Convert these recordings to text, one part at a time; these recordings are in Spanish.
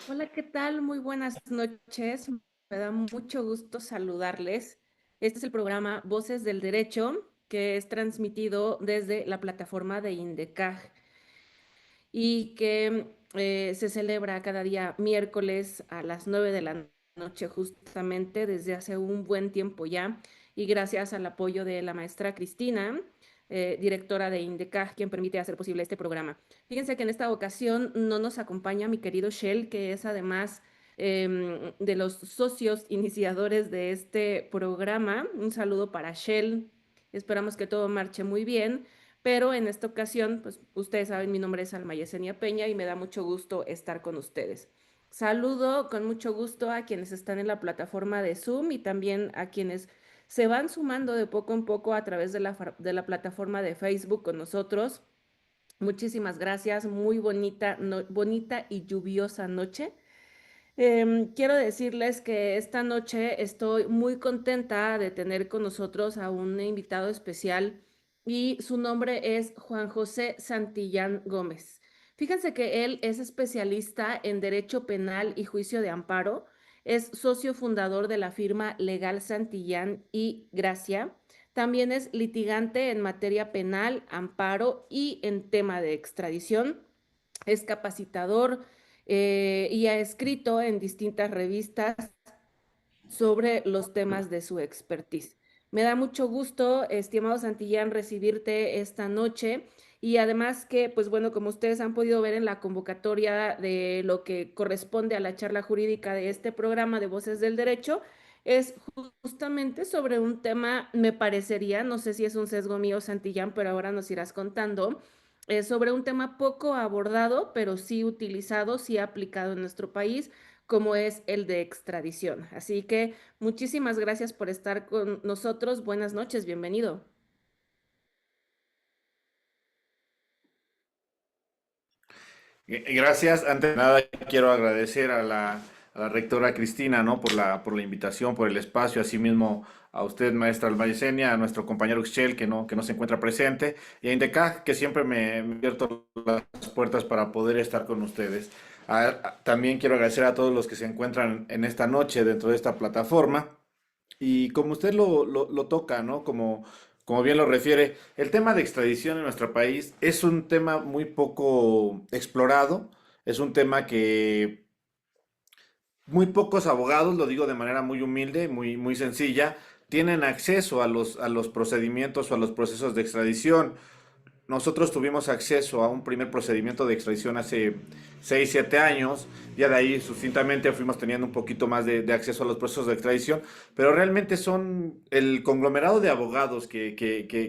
Hola, ¿qué tal? Muy buenas noches. Me da mucho gusto saludarles. Este es el programa Voces del Derecho, que es transmitido desde la plataforma de INDECAJ y que se celebra cada día miércoles a las 9 de la noche, justamente desde hace un buen tiempo ya, y gracias al apoyo de la maestra Cristina, directora de INDECAJ, quien permite hacer posible este programa. Fíjense que en esta ocasión no nos acompaña mi querido Shell, que es además de los socios iniciadores de este programa. Un saludo para Shell. Esperamos que todo marche muy bien. Pero en esta ocasión, pues ustedes saben, mi nombre es Alma Yesenia Peña y me da mucho gusto estar con ustedes. Saludo con mucho gusto a quienes están en la plataforma de Zoom y también a quienes se van sumando de poco en poco a través de la plataforma de Facebook con nosotros. Muchísimas gracias, muy bonita, bonita y lluviosa noche. Quiero decirles que esta noche estoy muy contenta de tener con nosotros a un invitado especial y su nombre es Juan José Santillán Gómez. Fíjense que él es especialista en Derecho Penal y Juicio de Amparo, es socio fundador de la firma Legal Santillán y Gracia, también es litigante en materia penal, amparo y en tema de extradición, es capacitador y ha escrito en distintas revistas sobre los temas de su expertise. Me da mucho gusto, estimado Santillán, recibirte esta noche y además que, pues bueno, como ustedes han podido ver en la convocatoria de lo que corresponde a la charla jurídica de este programa de Voces del Derecho, es justamente sobre un tema, me parecería, no sé si es un sesgo mío, Santillán, pero ahora nos irás contando, sobre un tema poco abordado, pero sí utilizado, sí aplicado en nuestro país, como es el de extradición. Así que muchísimas gracias por estar con nosotros. Buenas noches, bienvenido. Gracias. Antes de nada, quiero agradecer a la rectora Cristina, ¿no? por la invitación, por el espacio, asimismo a usted, maestra Almayesenia, a nuestro compañero Xchel, que no se encuentra presente, y a Indecaj, que siempre me ha abierto las puertas para poder estar con ustedes. También quiero agradecer a todos los que se encuentran en esta noche dentro de esta plataforma. Y como usted lo toca, ¿no? Como bien lo refiere, el tema de extradición en nuestro país es un tema muy poco explorado, es un tema que muy pocos abogados, lo digo de manera muy humilde, muy sencilla, tienen acceso a los procedimientos o a los procesos de extradición. Nosotros tuvimos acceso a un primer procedimiento de extradición hace 6 7 años. Ya de ahí, sucintamente, fuimos teniendo un poquito más de acceso a los procesos de extradición, pero realmente son el conglomerado de abogados que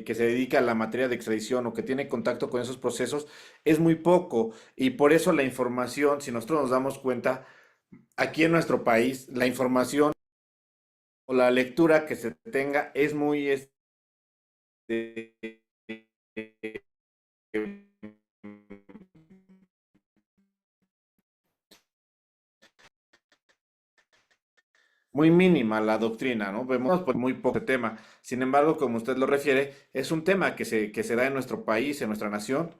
se dedica a la materia de extradición o que tiene contacto con esos procesos es muy poco. Y por eso la información, si nosotros nos damos cuenta, aquí en nuestro país, la información o la lectura que se tenga es muy mínima la doctrina, ¿no? Vemos por muy poco tema. Sin embargo, como usted lo refiere, es un tema que se da en nuestro país, en nuestra nación,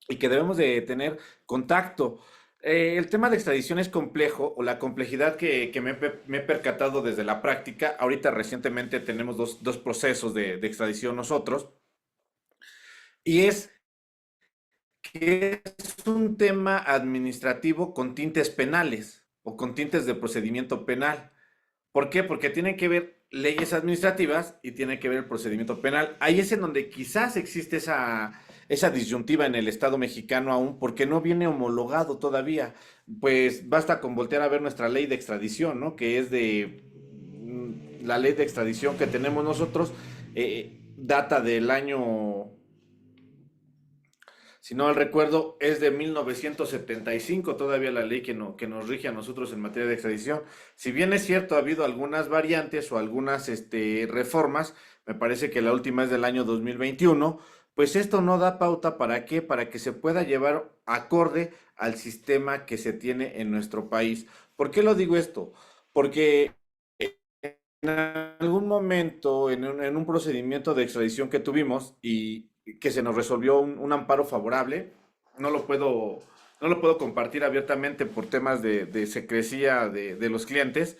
y que debemos de tener contacto. El tema de extradición es complejo, o la complejidad que me he percatado desde la práctica. Ahorita recientemente tenemos dos procesos de extradición nosotros, y es que es un tema administrativo con tintes penales o con tintes de procedimiento penal. ¿Por qué? Porque tienen que ver leyes administrativas y tiene que ver el procedimiento penal. Ahí es en donde quizás existe esa disyuntiva en el Estado mexicano aún, porque no viene homologado todavía. Pues basta con voltear a ver nuestra ley de extradición, ¿no? Que es la ley de extradición que tenemos nosotros, data del año, si no mal recuerdo, es de 1975 todavía la ley que nos rige a nosotros en materia de extradición. Si bien es cierto, ha habido algunas variantes o algunas reformas, me parece que la última es del año 2021, pues esto no da pauta para qué, para que se pueda llevar acorde al sistema que se tiene en nuestro país. ¿Por qué lo digo esto? Porque en algún momento, en un procedimiento de extradición que tuvimos y que se nos resolvió un amparo favorable, no lo puedo no lo puedo compartir abiertamente por temas de secrecía de los clientes.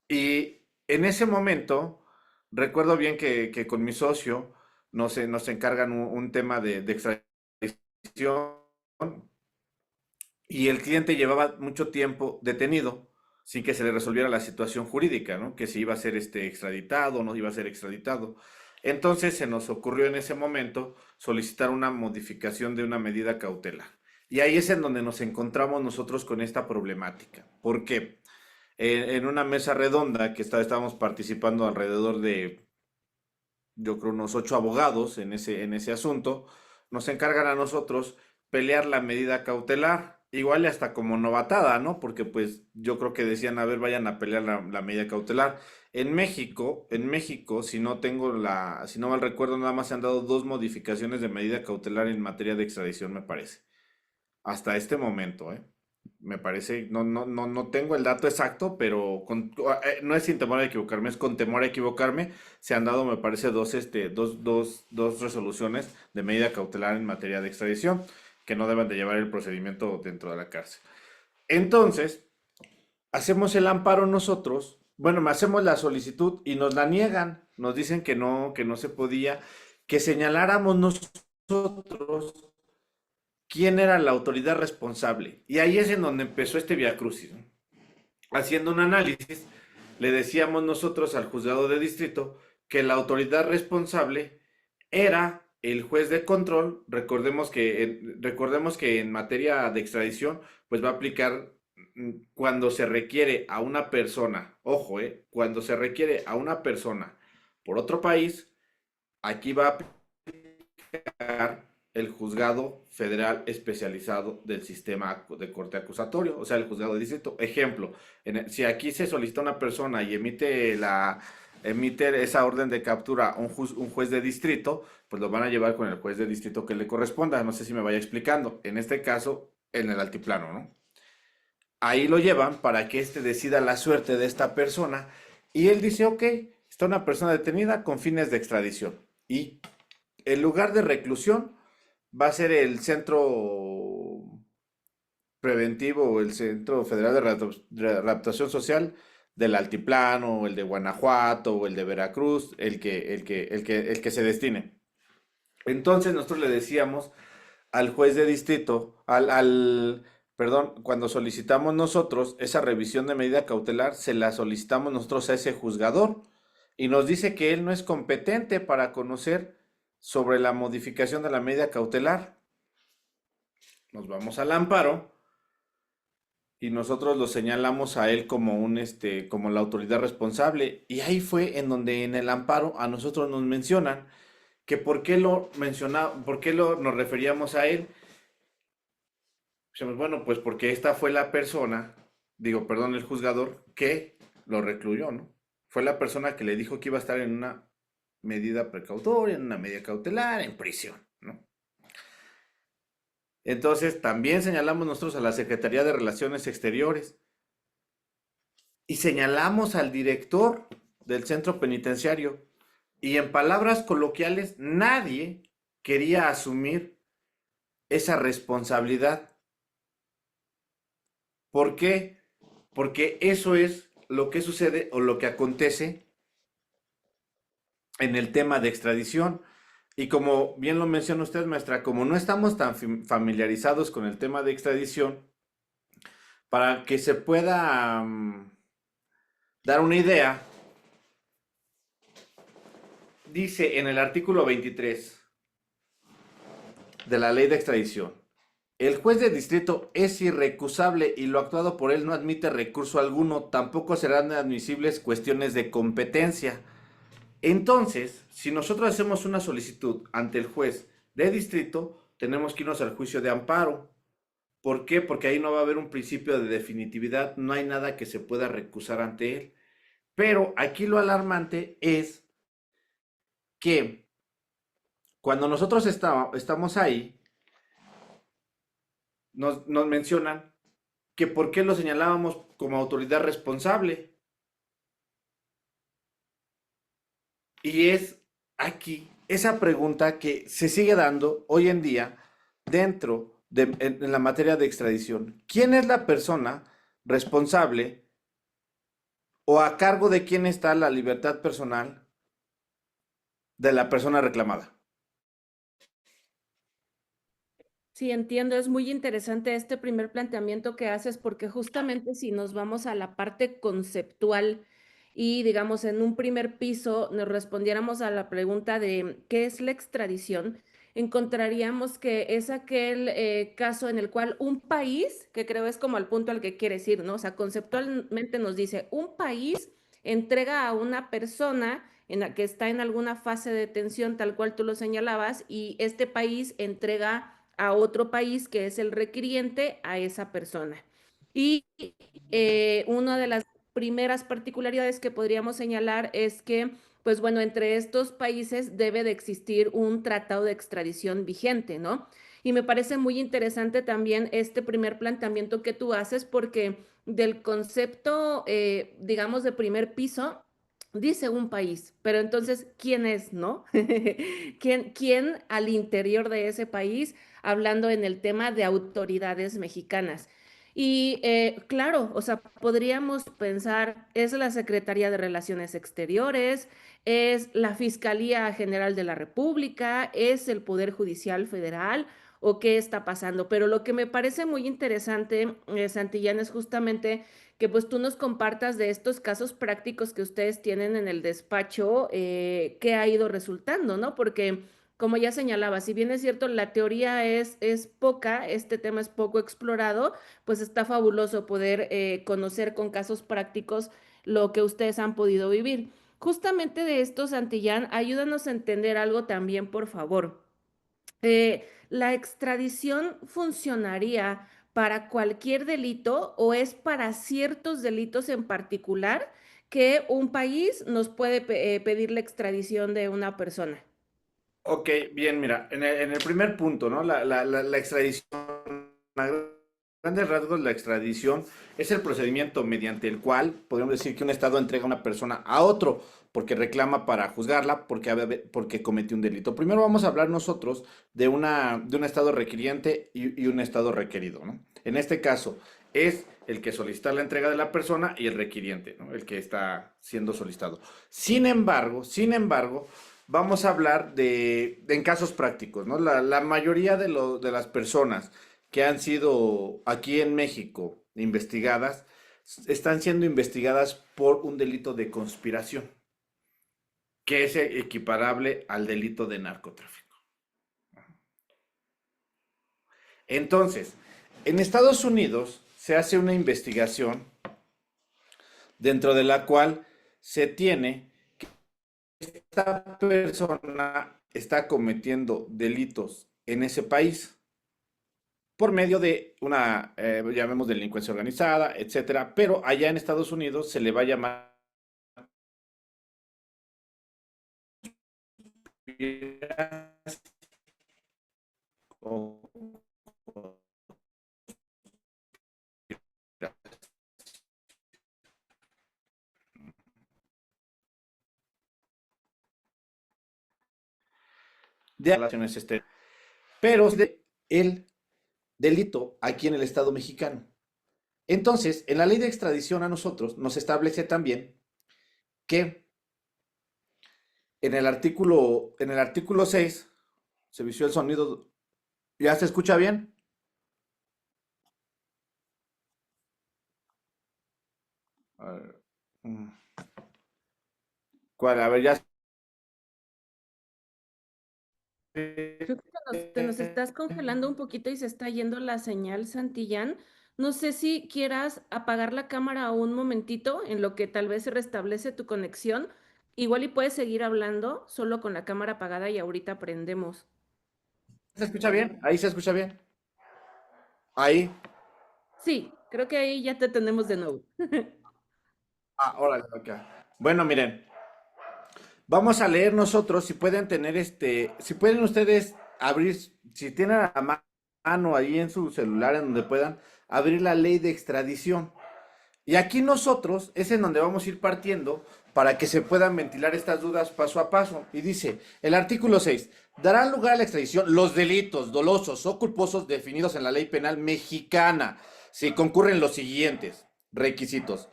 Y en ese momento, recuerdo bien que con mi socio nos encargan un tema de extradición y el cliente llevaba mucho tiempo detenido sin que se le resolviera la situación jurídica, ¿no? Que si iba a ser extraditado o no iba a ser extraditado. Entonces se nos ocurrió en ese momento solicitar una modificación de una medida cautelar. Y ahí es en donde nos encontramos nosotros con esta problemática. ¿Por qué? En una mesa redonda que estábamos participando alrededor de, yo creo, unos 8 abogados en ese asunto, nos encargan a nosotros pelear la medida cautelar, igual y hasta como novatada, ¿no? Porque pues yo creo que decían, a ver, vayan a pelear la medida cautelar. En México, si no mal recuerdo, nada más se han dado 2 modificaciones de medida cautelar en materia de extradición, me parece. Hasta este momento, ¿eh? Me parece, no tengo el dato exacto, pero no es sin temor a equivocarme, es con temor a equivocarme. Se han dado, me parece, dos resoluciones de medida cautelar en materia de extradición que no deben de llevar el procedimiento dentro de la cárcel. Entonces, hacemos el amparo nosotros, bueno, me hacemos la solicitud y nos la niegan, nos dicen que no se podía, que señaláramos nosotros quién era la autoridad responsable. Y ahí es en donde empezó este viacrucis, ¿no? Haciendo un análisis, le decíamos nosotros al juzgado de distrito que la autoridad responsable era el juez de control. Recordemos que en materia de extradición, pues va a aplicar cuando se requiere a una persona, ojo, cuando se requiere a una persona por otro país, aquí va a el juzgado federal especializado del sistema de corte acusatorio, o sea, el juzgado de distrito. Ejemplo, si aquí se solicita una persona y emite esa orden de captura un juez de distrito, pues lo van a llevar con el juez de distrito que le corresponda. No sé si me vaya explicando. En este caso, en el altiplano, ¿no? Ahí lo llevan para que éste decida la suerte de esta persona y él dice, ok, está una persona detenida con fines de extradición. Y el lugar de reclusión va a ser el centro preventivo o el Centro Federal de Readaptación Social del Altiplano, o el de Guanajuato, o el de Veracruz, el que se destine. Entonces nosotros le decíamos al juez de distrito, perdón, cuando solicitamos nosotros esa revisión de medida cautelar, se la solicitamos nosotros a ese juzgador y nos dice que él no es competente para conocer sobre la modificación de la medida cautelar. Nos vamos al amparo y nosotros lo señalamos a él como como la autoridad responsable. Y ahí fue en donde en el amparo a nosotros nos mencionan que por qué nos referíamos a él. Dijimos, bueno, pues porque esta fue la persona, digo, perdón, el juzgador que lo recluyó, ¿no? Fue la persona que le dijo que iba a estar en una medida precautoria, en una medida cautelar, en prisión, ¿no? Entonces, también señalamos nosotros a la Secretaría de Relaciones Exteriores y señalamos al director del centro penitenciario. Y en palabras coloquiales, nadie quería asumir esa responsabilidad. ¿Por qué? Porque eso es lo que sucede o lo que acontece en el tema de extradición. Y como bien lo menciona usted, maestra, como no estamos tan familiarizados con el tema de extradición, para que se pueda dar una idea, dice en el artículo 23 de la ley de extradición, el juez de distrito es irrecusable y lo actuado por él no admite recurso alguno, tampoco serán admisibles cuestiones de competencia. Entonces, si nosotros hacemos una solicitud ante el juez de distrito, tenemos que irnos al juicio de amparo. ¿Por qué? Porque ahí no va a haber un principio de definitividad, no hay nada que se pueda recusar ante él. Pero aquí lo alarmante es que cuando nosotros estamos ahí, nos mencionan que por qué lo señalábamos como autoridad responsable. Y es aquí esa pregunta que se sigue dando hoy en día dentro en la materia de extradición. ¿Quién es la persona responsable o a cargo de quién está la libertad personal de la persona reclamada? Sí, entiendo, es muy interesante este primer planteamiento que haces porque justamente si nos vamos a la parte conceptual y digamos en un primer piso nos respondiéramos a la pregunta de ¿qué es la extradición? Encontraríamos que es aquel caso en el cual un país, que creo es como el punto al que quieres ir, ¿no? O sea, conceptualmente nos dice, un país entrega a una persona en la que está en alguna fase de detención, tal cual tú lo señalabas, y este país entrega a otro país que es el requiriente a esa persona. Y una de las primeras particularidades que podríamos señalar es que, pues bueno, entre estos países debe de existir un tratado de extradición vigente, ¿no? Y me parece muy interesante también este primer planteamiento que tú haces porque del concepto, digamos, de primer piso, dice un país, pero entonces, ¿quién es, no? ¿Quién al interior de ese país, hablando en el tema de autoridades mexicanas? Y claro, o sea, podríamos pensar, es la Secretaría de Relaciones Exteriores, es la Fiscalía General de la República, es el Poder Judicial Federal o qué está pasando. Pero lo que me parece muy interesante, Santillán, es justamente que pues tú nos compartas de estos casos prácticos que ustedes tienen en el despacho, qué ha ido resultando, ¿no? Porque como ya señalaba, si bien es cierto, la teoría es poca, este tema es poco explorado, pues está fabuloso poder conocer con casos prácticos lo que ustedes han podido vivir. Justamente de esto, Santillán, ayúdanos a entender algo también, por favor. ¿La extradición funcionaría para cualquier delito o es para ciertos delitos en particular que un país nos puede pedir la extradición de una persona? Ok, bien, mira, en el primer punto, ¿no? La extradición, a grandes rasgos, la extradición es el procedimiento mediante el cual podemos decir que un Estado entrega a una persona a otro porque reclama para juzgarla porque cometió un delito. Primero vamos a hablar nosotros de un Estado requiriente y un Estado requerido, ¿no? En este caso, es el que solicita la entrega de la persona y el requiriente, ¿no? El que está siendo solicitado. Sin embargo, vamos a hablar en casos prácticos, ¿no? La mayoría de las personas que han sido aquí en México investigadas están siendo investigadas por un delito de conspiración, que es equiparable al delito de narcotráfico. Entonces, en Estados Unidos se hace una investigación dentro de la cual se tiene esta persona está cometiendo delitos en ese país por medio de una, llamemos delincuencia organizada, etcétera, pero allá en Estados Unidos se le va a llamar de relaciones exteriores, pero de el delito aquí en el Estado mexicano. Entonces, en la ley de extradición a nosotros nos establece también que en el artículo 6 se vició el sonido. ¿Ya se escucha bien? A ver, ¿cuál? A ver, ya. Creo que te nos estás congelando un poquito y se está yendo la señal, Santillán. No sé si quieras apagar la cámara un momentito en lo que tal vez se restablece tu conexión. Igual y puedes seguir hablando solo con la cámara apagada y ahorita prendemos. ¿Se escucha bien? Ahí se escucha bien. Ahí. Sí, creo que ahí ya te tenemos de nuevo. Órale, ok. Bueno, miren, vamos a leer nosotros, si pueden ustedes abrir, si tienen a mano ahí en su celular, en donde puedan, abrir la ley de extradición. Y aquí nosotros es en donde vamos a ir partiendo para que se puedan ventilar estas dudas paso a paso. Y dice, el artículo 6: darán lugar a la extradición los delitos dolosos o culposos definidos en la ley penal mexicana si concurren los siguientes requisitos.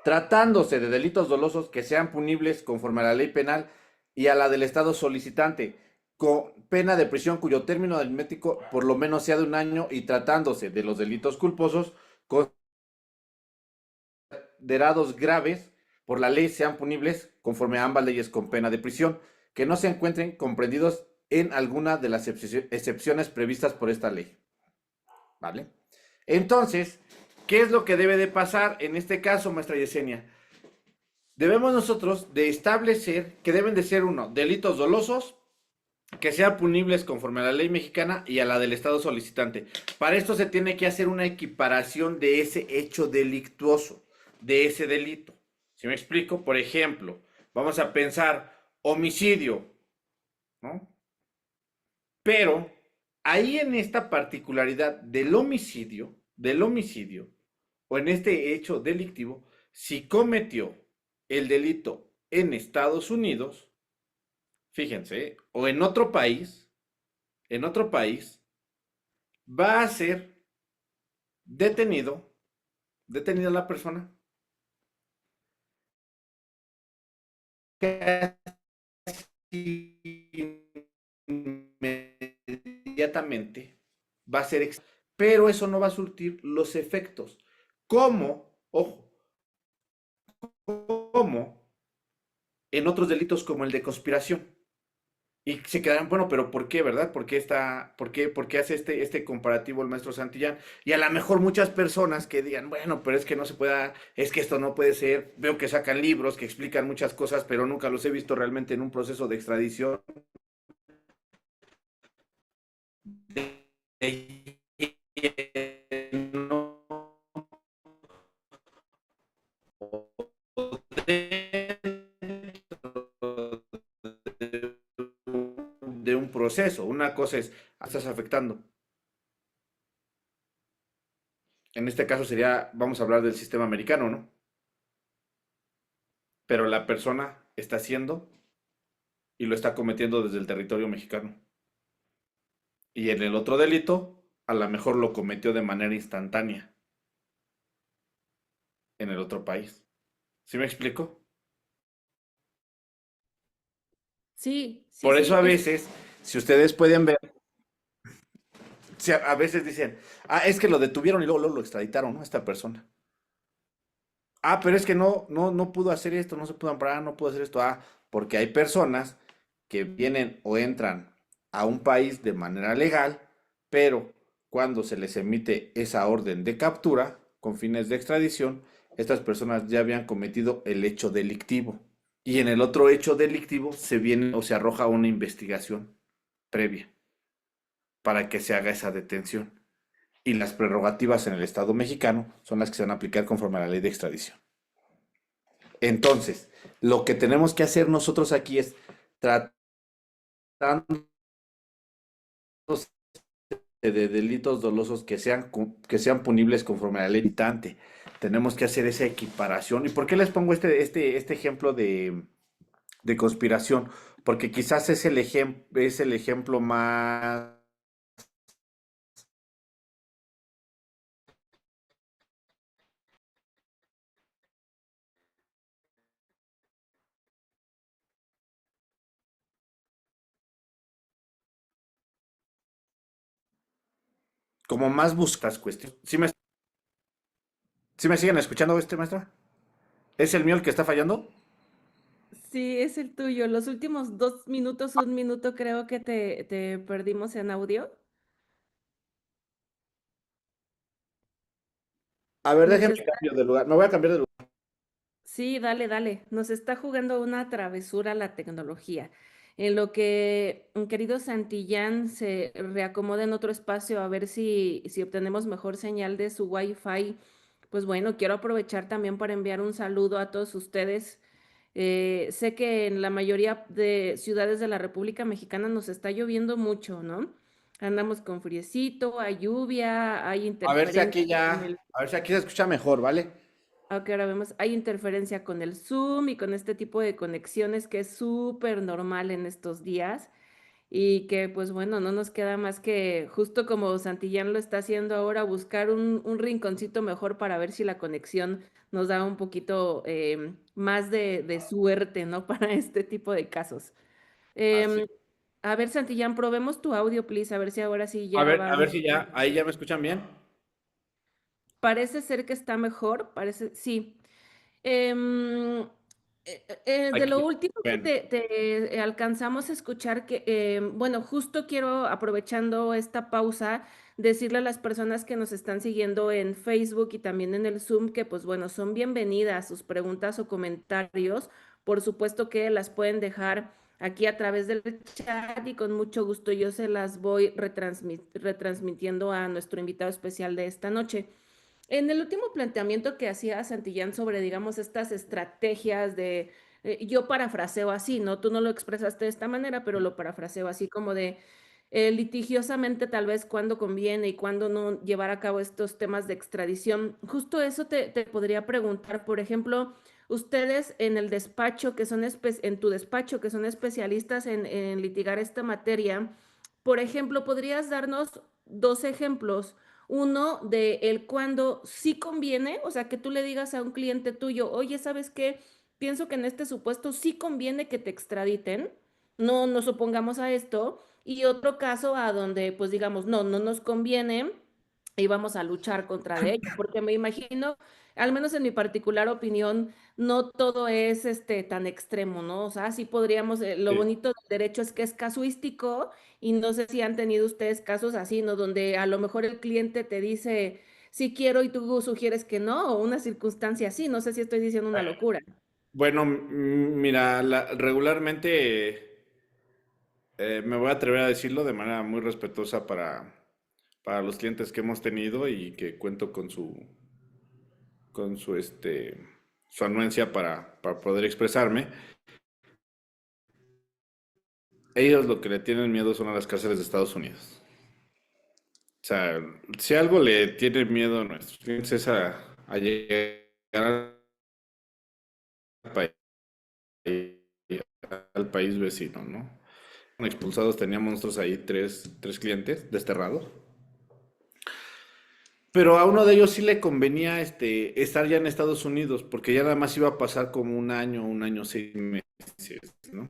Tratándose de delitos dolosos que sean punibles conforme a la ley penal y a la del Estado solicitante, con pena de prisión cuyo término aritmético por lo menos sea de 1 año, y tratándose de los delitos culposos considerados graves por la ley sean punibles conforme a ambas leyes con pena de prisión, que no se encuentren comprendidos en alguna de las excepciones previstas por esta ley. ¿Vale? Entonces, ¿qué es lo que debe de pasar en este caso, maestra Yesenia? Debemos nosotros de establecer que deben de ser, uno, delitos dolosos que sean punibles conforme a la ley mexicana y a la del Estado solicitante. Para esto se tiene que hacer una equiparación de ese hecho delictuoso, de ese delito. ¿Sí me explico? Por ejemplo, vamos a pensar homicidio, ¿no? Pero ahí en esta particularidad del homicidio, o en este hecho delictivo, si cometió el delito en Estados Unidos, fíjense, o en otro país, va a ser detenido, detenida la persona, inmediatamente va a ser, pero eso no va a surtir los efectos. ¿Cómo? Ojo, ¿cómo? En otros delitos como el de conspiración. Y se quedarán, bueno, pero ¿por qué, verdad? ¿Por qué hace este comparativo el maestro Santillán? Y a lo mejor muchas personas que digan, bueno, pero es que no se pueda, es que esto no puede ser. Veo que sacan libros que explican muchas cosas, pero nunca los he visto realmente en un proceso de extradición. De un proceso. Una cosa es, estás afectando. En este caso sería, vamos a hablar del sistema americano, ¿no? Pero la persona está haciendo y lo está cometiendo desde el territorio mexicano. Y en el otro delito, a lo mejor lo cometió de manera instantánea en el otro país. ¿Sí me explico? Sí, sí, Por eso sí, a es, veces, si ustedes pueden ver, si a veces dicen, es que lo detuvieron y luego lo extraditaron, ¿no? A esta persona. Pero es que no pudo hacer esto, no se pudo amparar, no pudo hacer esto. Porque hay personas que vienen o entran a un país de manera legal, pero cuando se les emite esa orden de captura con fines de extradición, estas personas ya habían cometido el hecho delictivo. Y en el otro hecho delictivo se viene o se arroja una investigación previa para que se haga esa detención. Y las prerrogativas en el Estado mexicano son las que se van a aplicar conforme a la ley de extradición. Entonces, lo que tenemos que hacer nosotros aquí es tratar de delitos dolosos que sean punibles conforme a la ley militante. Tenemos que hacer esa equiparación. ¿Y por qué les pongo este ejemplo de conspiración? Porque quizás es el ejemplo más como más buscas cuestiones. ¿Sí me siguen escuchando maestra? ¿Es el mío el que está fallando? sí, es el tuyo. Los últimos 2 minutos, 1 minuto, creo que te perdimos en audio. A ver, Nos déjenme está, cambio de lugar. Me voy a cambiar de lugar. sí, dale, dale. Nos está jugando una travesura la tecnología. En lo que un querido Santillán se reacomoda en otro espacio a ver si obtenemos mejor señal de su Wi-Fi. Pues bueno, quiero aprovechar también para enviar un saludo a todos ustedes. Sé que en la mayoría de ciudades de la República Mexicana nos está lloviendo mucho, ¿no? Andamos con friecito, hay lluvia, hay A ver si interferencia aquí con ya, el, a ver si aquí se escucha mejor, ¿vale? ahora vemos, hay interferencia con el Zoom y con este tipo de conexiones que es súper normal en estos días. y que pues bueno, no nos queda más que, justo como Santillán lo está haciendo ahora, buscar un rinconcito mejor para ver si la conexión nos da un poquito más de suerte, ¿no? Para este tipo de casos. Así. Em, a ver, Santillán, probemos tu audio, please, a ver si ahora sí ya A ver vamos. si ya, ahí ya me escuchan bien. Parece ser que está mejor, parece, sí. Em, de lo Aquí, último que bueno. te alcanzamos a escuchar, que, bueno, justo quiero, aprovechando esta pausa, decirle a las personas que nos están siguiendo en Facebook y también en el Zoom que, pues bueno, son bienvenidas sus preguntas o comentarios. Por supuesto que las pueden dejar aquí a través del chat y con mucho gusto yo se las voy retransmitiendo a nuestro invitado especial de esta noche. En el último planteamiento que hacía Santillán sobre, digamos, estas estrategias de, yo parafraseo así, ¿no? Tú no lo expresaste de esta manera, pero lo parafraseo así como de litigiosamente tal vez cuándo conviene y cuándo no llevar a cabo estos temas de extradición. Justo eso te podría preguntar, por ejemplo, ustedes en el despacho, que son en tu despacho, que son especialistas en litigar esta materia, por ejemplo, ¿podrías darnos dos ejemplos? Uno de el cuando sí conviene, o sea, que tú le digas a un cliente tuyo, oye, ¿sabes qué? Pienso que en este supuesto sí conviene que te extraditen, no nos opongamos a esto. Y otro caso a donde, pues digamos, no, no nos conviene y vamos a luchar contra de ello, porque me imagino, al menos en mi particular opinión, no todo es tan extremo, ¿no? O sea, sí podríamos, lo Sí. bonito del derecho es que es casuístico y no sé si han tenido ustedes casos así, ¿no? Donde a lo mejor el cliente te dice, sí quiero y tú sugieres que no, o una circunstancia así, no sé si estoy diciendo una locura. Bueno, mira, regularmente me voy a atrever a decirlo de manera muy respetuosa para los clientes que hemos tenido y que cuento con su anuencia para poder expresarme. Ellos lo que le tienen miedo son a las cárceles de Estados Unidos. O sea, si algo le tiene miedo a nuestros clientes es a llegar al al país vecino, ¿no? Expulsados teníamos nosotros ahí tres clientes desterrados. Pero a uno de ellos sí le convenía estar ya en Estados Unidos, porque ya nada más iba a pasar como un año, 6 meses, ¿no?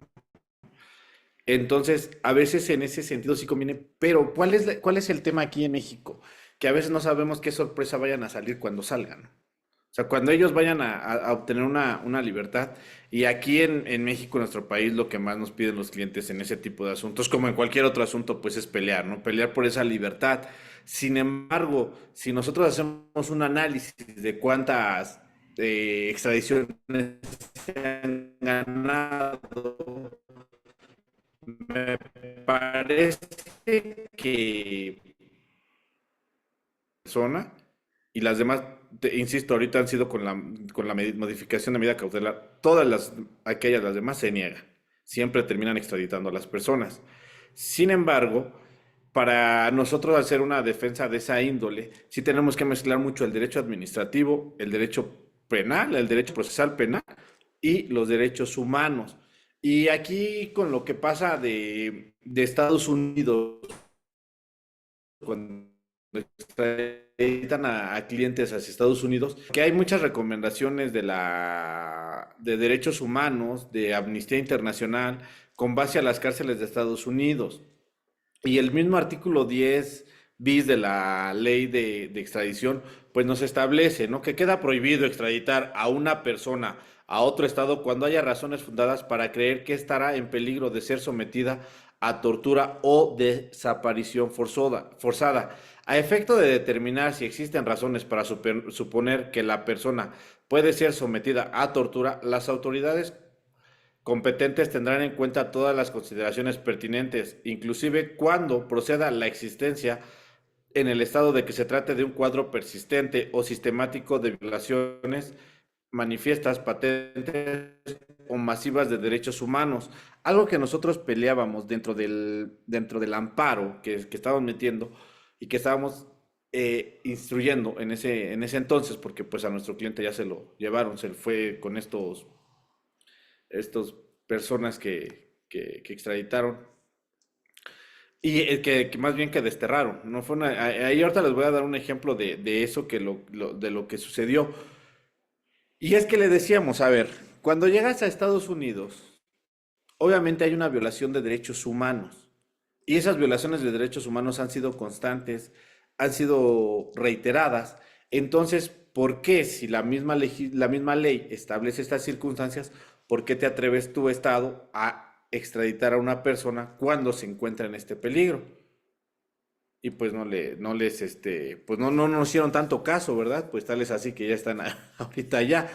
Entonces, a veces en ese sentido sí conviene, pero ¿cuál es el tema aquí en México? Que a veces no sabemos qué sorpresa vayan a salir cuando salgan. O sea, cuando ellos vayan a obtener una libertad, y aquí en México, en nuestro país, lo que más nos piden los clientes en ese tipo de asuntos, como en cualquier otro asunto, pues es pelear, ¿no? Pelear por esa libertad. Sin embargo, si nosotros hacemos un análisis de cuántas extradiciones se han ganado, me parece que persona y las demás, insisto, ahorita han sido con la modificación de medida cautelar, aquellas, las demás se niegan, siempre terminan extraditando a las personas. Sin embargo, para nosotros hacer una defensa de esa índole, sí tenemos que mezclar mucho el derecho administrativo, el derecho penal, el derecho procesal penal y los derechos humanos. Y aquí con lo que pasa de Estados Unidos, cuando extraditan a clientes hacia Estados Unidos, que hay muchas recomendaciones de derechos humanos, de Amnistía Internacional, con base a las cárceles de Estados Unidos. Y el mismo artículo 10 bis de la ley de extradición, pues nos establece, ¿no? Que queda prohibido extraditar a una persona a otro estado cuando haya razones fundadas para creer que estará en peligro de ser sometida a tortura o desaparición forzada, a efecto de determinar si existen razones para suponer que la persona puede ser sometida a tortura. Las autoridades competentes tendrán en cuenta todas las consideraciones pertinentes, inclusive cuando proceda la existencia en el estado de que se trate de un cuadro persistente o sistemático de violaciones manifiestas, patentes o masivas de derechos humanos. Algo que nosotros peleábamos dentro del amparo que estábamos metiendo y que estábamos instruyendo en ese entonces, porque pues a nuestro cliente ya se lo llevaron, se fue con estos personas que extraditaron. Y que más bien que desterraron, no fue ahí ahorita les voy a dar un ejemplo de eso de lo que sucedió. Y es que le decíamos, a ver, cuando llegas a Estados Unidos, obviamente hay una violación de derechos humanos. Y esas violaciones de derechos humanos han sido constantes, han sido reiteradas. Entonces, ¿por qué si la misma ley establece estas circunstancias, por qué te atreves tu Estado a extraditar a una persona cuando se encuentra en este peligro? Y pues no les, pues no nos hicieron tanto caso, ¿verdad? Pues tal es así que ya están ahorita allá.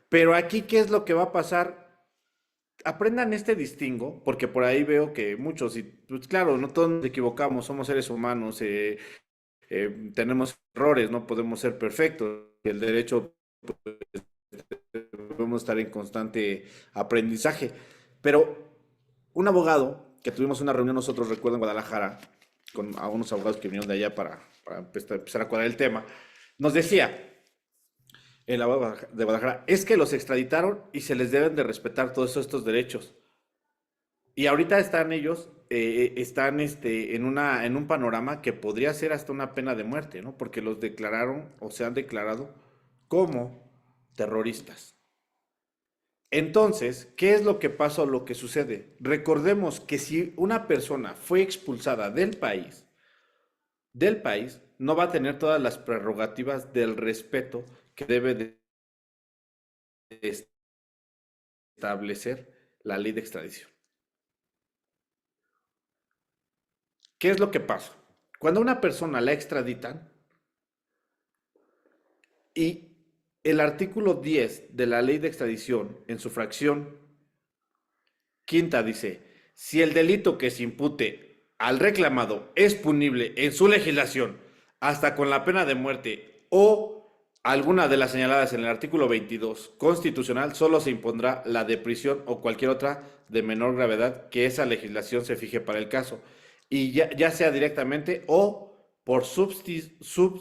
Pero aquí, ¿qué es lo que va a pasar? Aprendan este distingo, porque por ahí veo que muchos, y pues claro, no todos nos equivocamos, somos seres humanos, tenemos errores, no podemos ser perfectos. El derecho, debemos estar en constante aprendizaje. Pero un abogado, que tuvimos una reunión nosotros, recuerdo, en Guadalajara, con a unos abogados que vinieron de allá para empezar a cuadrar el tema, nos decía, el abogado de Guadalajara, es que los extraditaron y se les deben de respetar todos estos derechos. Y ahorita están ellos, están en un panorama que podría ser hasta una pena de muerte, ¿no? Porque los declararon o se han declarado como terroristas. Entonces, ¿qué es lo que pasa o lo que sucede? Recordemos que si una persona fue expulsada del país, no va a tener todas las prerrogativas del respeto que debe de establecer la ley de extradición. ¿Qué es lo que pasa? Cuando a una persona la extraditan y el artículo 10 de la ley de extradición, en su fracción quinta, dice, si el delito que se impute al reclamado es punible en su legislación hasta con la pena de muerte o alguna de las señaladas en el artículo 22 constitucional, solo se impondrá la de prisión o cualquier otra de menor gravedad que esa legislación se fije para el caso, y ya sea directamente o por sustitución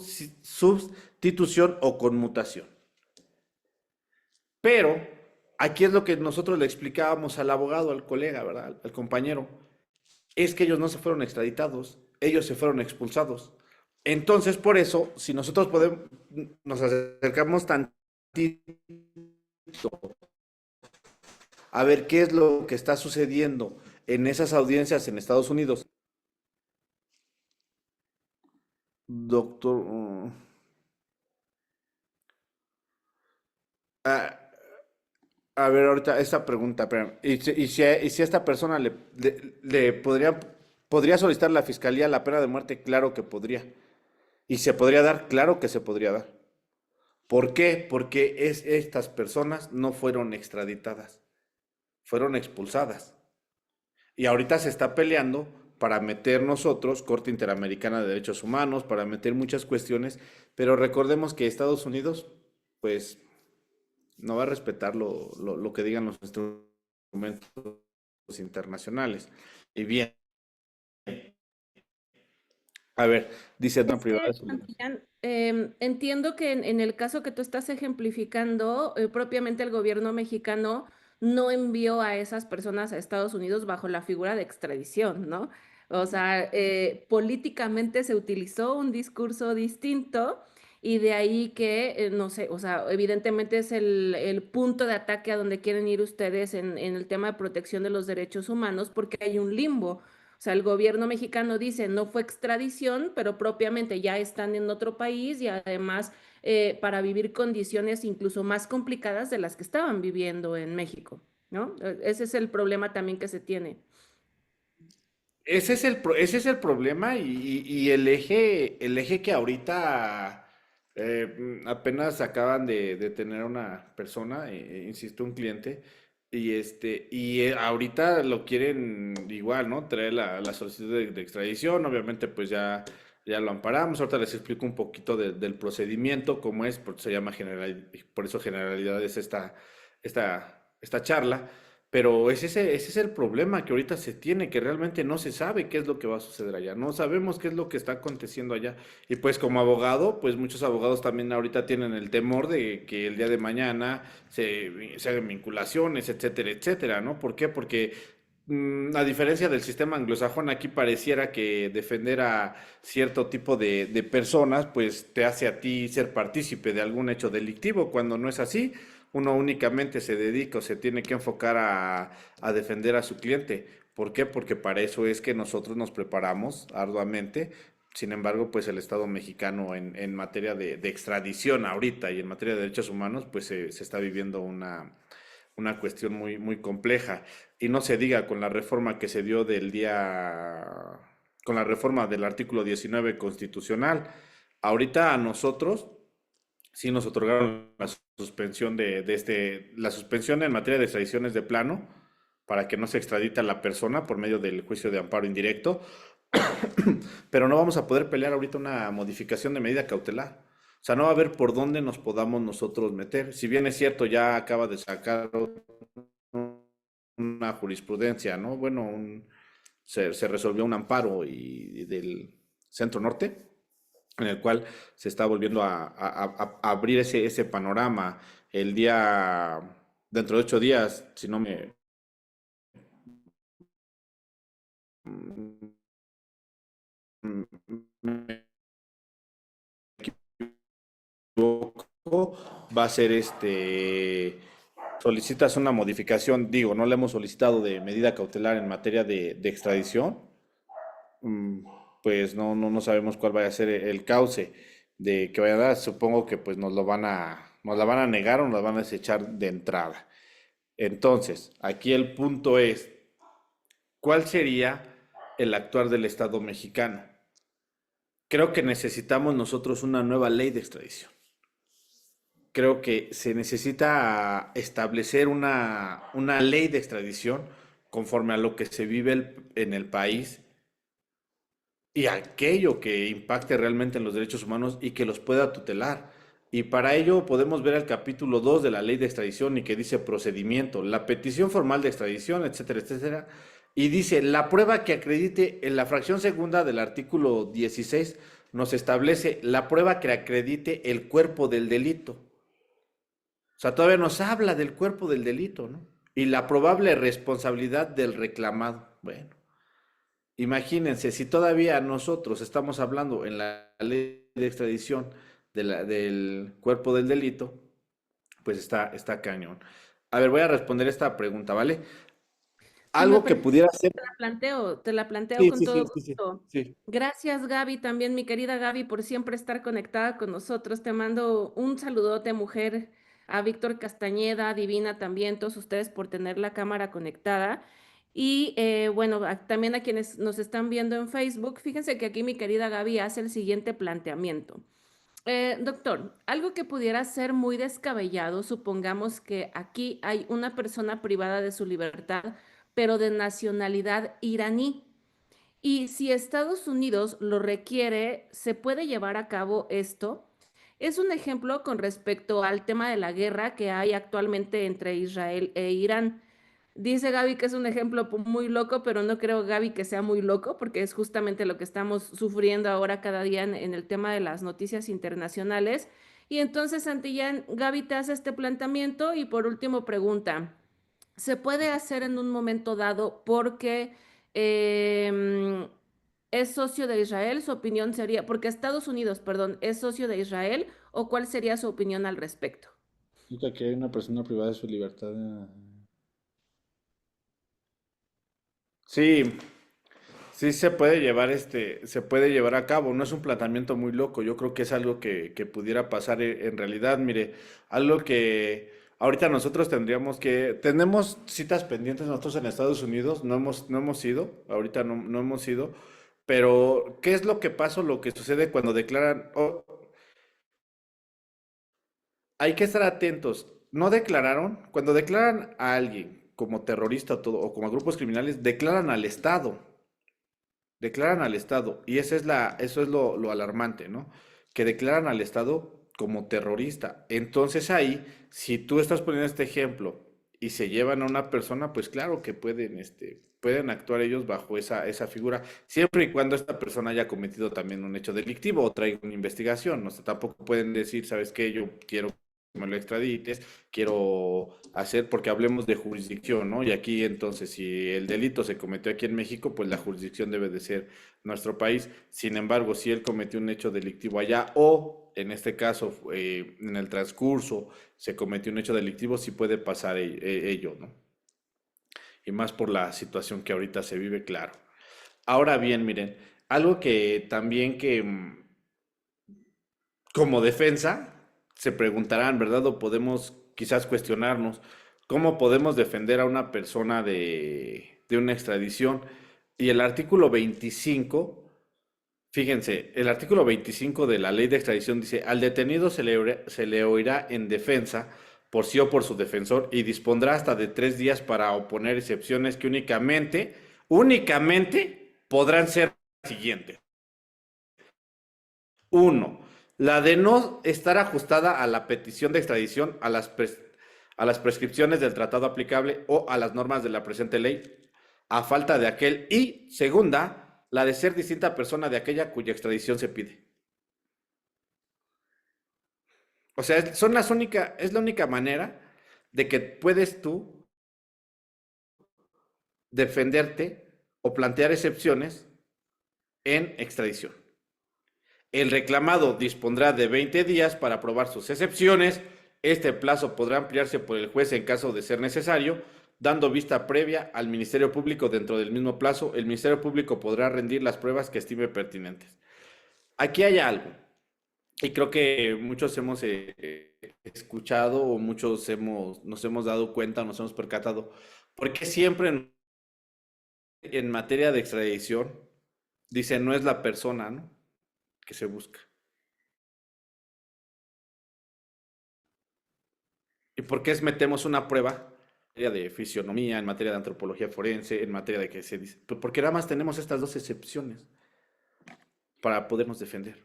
o conmutación. Pero aquí es lo que nosotros le explicábamos al abogado, al colega, ¿verdad? Al compañero. Es que ellos no se fueron extraditados, ellos se fueron expulsados. Entonces, por eso, si nosotros podemos, nos acercamos tantito a ver qué es lo que está sucediendo en esas audiencias en Estados Unidos. Doctor, ah, a ver, ahorita esta pregunta, espérame. Y si a esta persona le podría solicitar la fiscalía la pena de muerte? Claro que podría. ¿Y se podría dar? Claro que se podría dar. ¿Por qué? Porque estas personas no fueron extraditadas, fueron expulsadas. Y ahorita se está peleando para meter nosotros, Corte Interamericana de Derechos Humanos, para meter muchas cuestiones, pero recordemos que Estados Unidos, pues, no va a respetar lo que digan los instrumentos internacionales. Y bien, a ver, dice Edna Privada. Santillán, entiendo que en el caso que tú estás ejemplificando, propiamente el gobierno mexicano no envió a esas personas a Estados Unidos bajo la figura de extradición, ¿no? O sea, políticamente se utilizó un discurso distinto y de ahí que, no sé, o sea, evidentemente es el punto de ataque a donde quieren ir ustedes en el tema de protección de los derechos humanos porque hay un limbo. O sea, el gobierno mexicano dice no fue extradición, pero propiamente ya están en otro país y además para vivir condiciones incluso más complicadas de las que estaban viviendo en México, ¿no? Ese es el problema también que se tiene. Ese es el problema y el eje que ahorita apenas acaban de tener a una persona, insisto, un cliente, ahorita lo quieren igual, ¿no? Traer la solicitud de extradición, obviamente pues ya lo amparamos, ahorita les explico un poquito del procedimiento, cómo es, porque se llama por eso generalidad es esta charla. Pero ese es el problema que ahorita se tiene, que realmente no se sabe qué es lo que va a suceder allá, no sabemos qué es lo que está aconteciendo allá. Y pues como abogado, pues muchos abogados también ahorita tienen el temor de que el día de mañana se hagan vinculaciones, etcétera, etcétera, ¿no? ¿Por qué? Porque A diferencia del sistema anglosajón, aquí pareciera que defender a cierto tipo de personas, pues te hace a ti ser partícipe de algún hecho delictivo, cuando no es así. Uno únicamente se dedica o se tiene que enfocar a defender a su cliente. ¿Por qué? Porque para eso es que nosotros nos preparamos arduamente. Sin embargo, pues el Estado mexicano en materia de extradición ahorita y en materia de derechos humanos, pues se está viviendo una cuestión muy compleja. Y no se diga con la reforma que se dio con la reforma del artículo 19 constitucional. Ahorita a nosotros sí nos otorgaron la suspensión la suspensión en materia de extradiciones de plano para que no se extradite a la persona por medio del juicio de amparo indirecto, pero no vamos a poder pelear ahorita una modificación de medida cautelar. O sea, no va a haber por dónde nos podamos nosotros meter. Si bien es cierto, ya acaba de sacar una jurisprudencia, ¿no? Bueno, se resolvió un amparo del Centro Norte, en el cual se está volviendo a abrir ese panorama el día, dentro de 8 días, si no me equivoco, va a ser solicitas una modificación, digo, no le hemos solicitado de medida cautelar en materia de extradición, mm, pues no sabemos cuál vaya a ser el cauce de que vaya a dar. Supongo que pues nos la van a negar o nos la van a desechar de entrada. Entonces, aquí el punto es, ¿cuál sería el actuar del Estado mexicano? Creo que necesitamos nosotros una nueva ley de extradición. Creo que se necesita establecer una ley de extradición conforme a lo que se vive en el país y aquello que impacte realmente en los derechos humanos y que los pueda tutelar. Y para ello podemos ver el capítulo 2 de la ley de extradición y que dice procedimiento, la petición formal de extradición, etcétera, etcétera. Y dice, la prueba que acredite en la fracción segunda del artículo 16 nos establece la prueba que acredite el cuerpo del delito. O sea, todavía nos habla del cuerpo del delito, ¿no? Y la probable responsabilidad del reclamado. Bueno, imagínense, si todavía nosotros estamos hablando en la ley de extradición del cuerpo del delito, pues está cañón. A ver, voy a responder esta pregunta, ¿vale? Si me Algo que permites, pudiera ser... te la planteo Sí, con sí, sí, todo sí, sí, gusto. sí. Gracias, Gaby, también mi querida Gaby, por siempre estar conectada con nosotros. Te mando un saludote, mujer, a Víctor Castañeda, Divina también, todos ustedes por tener la cámara conectada. Y bueno, también a quienes nos están viendo en Facebook, fíjense que aquí mi querida Gaby hace el siguiente planteamiento. Doctor, algo que pudiera ser muy descabellado, supongamos que aquí hay una persona privada de su libertad, pero de nacionalidad iraní. Y si Estados Unidos lo requiere, ¿se puede llevar a cabo esto? Es un ejemplo con respecto al tema de la guerra que hay actualmente entre Israel e Irán. Dice Gaby que es un ejemplo muy loco, pero no creo, Gaby, que sea muy loco, porque es justamente lo que estamos sufriendo ahora cada día en el tema de las noticias internacionales. Y entonces, Santillán, Gaby te hace este planteamiento y por último pregunta, ¿se puede hacer en un momento dado porque em, es socio de Israel? Su opinión sería, porque Estados Unidos, perdón, es socio de Israel, ¿o cuál sería su opinión al respecto? Significa que hay una persona privada de su libertad. Sí, sí se puede llevar a cabo, no es un planteamiento muy loco, yo creo que es algo que pudiera pasar en realidad, mire, algo que ahorita nosotros tenemos citas pendientes nosotros en Estados Unidos, no hemos ido, ahorita no hemos ido, pero ¿qué es lo que pasa, lo que sucede cuando declaran? Hay que estar atentos, no declararon, cuando declaran a alguien como terrorista o como a grupos criminales, declaran al Estado, y eso es lo alarmante, ¿no? Que declaran al Estado como terrorista. Entonces ahí, si tú estás poniendo este ejemplo y se llevan a una persona, pues claro que pueden actuar ellos bajo esa figura, siempre y cuando esta persona haya cometido también un hecho delictivo o traiga una investigación. O sea, tampoco pueden decir, ¿sabes qué? Yo quiero me lo extradites, quiero hacer, porque hablemos de jurisdicción, ¿no? Y aquí entonces, si el delito se cometió aquí en México, pues la jurisdicción debe de ser nuestro país. Sin embargo, si él cometió un hecho delictivo allá o, en este caso, en el transcurso se cometió un hecho delictivo, sí puede pasar ello, ¿no? Y más por la situación que ahorita se vive, claro. Ahora bien, miren, algo que también que como defensa, se preguntarán, ¿verdad? O podemos quizás cuestionarnos, ¿cómo podemos defender a una persona de una extradición? Y el artículo 25, fíjense, el artículo 25 de la ley de extradición dice, al detenido se le oirá en defensa por sí o por su defensor y dispondrá hasta de 3 días para oponer excepciones que únicamente podrán ser las siguientes. Uno, la de no estar ajustada a la petición de extradición, a las prescripciones del tratado aplicable o a las normas de la presente ley, a falta de aquel. Y segunda, la de ser distinta persona de aquella cuya extradición se pide. O sea, es la única manera de que puedes tú defenderte o plantear excepciones en extradición. El reclamado dispondrá de 20 días para aprobar sus excepciones. Este plazo podrá ampliarse por el juez en caso de ser necesario, dando vista previa al Ministerio Público dentro del mismo plazo. El Ministerio Público podrá rendir las pruebas que estime pertinentes. Aquí hay algo, y creo que muchos hemos escuchado o nos hemos dado cuenta, nos hemos percatado, porque siempre en materia de extradición dice no es la persona, ¿no?, que se busca. ¿Y por qué metemos una prueba en materia de fisionomía, en materia de antropología forense, en materia de que se dice? Pues porque nada más tenemos estas dos excepciones para podernos defender.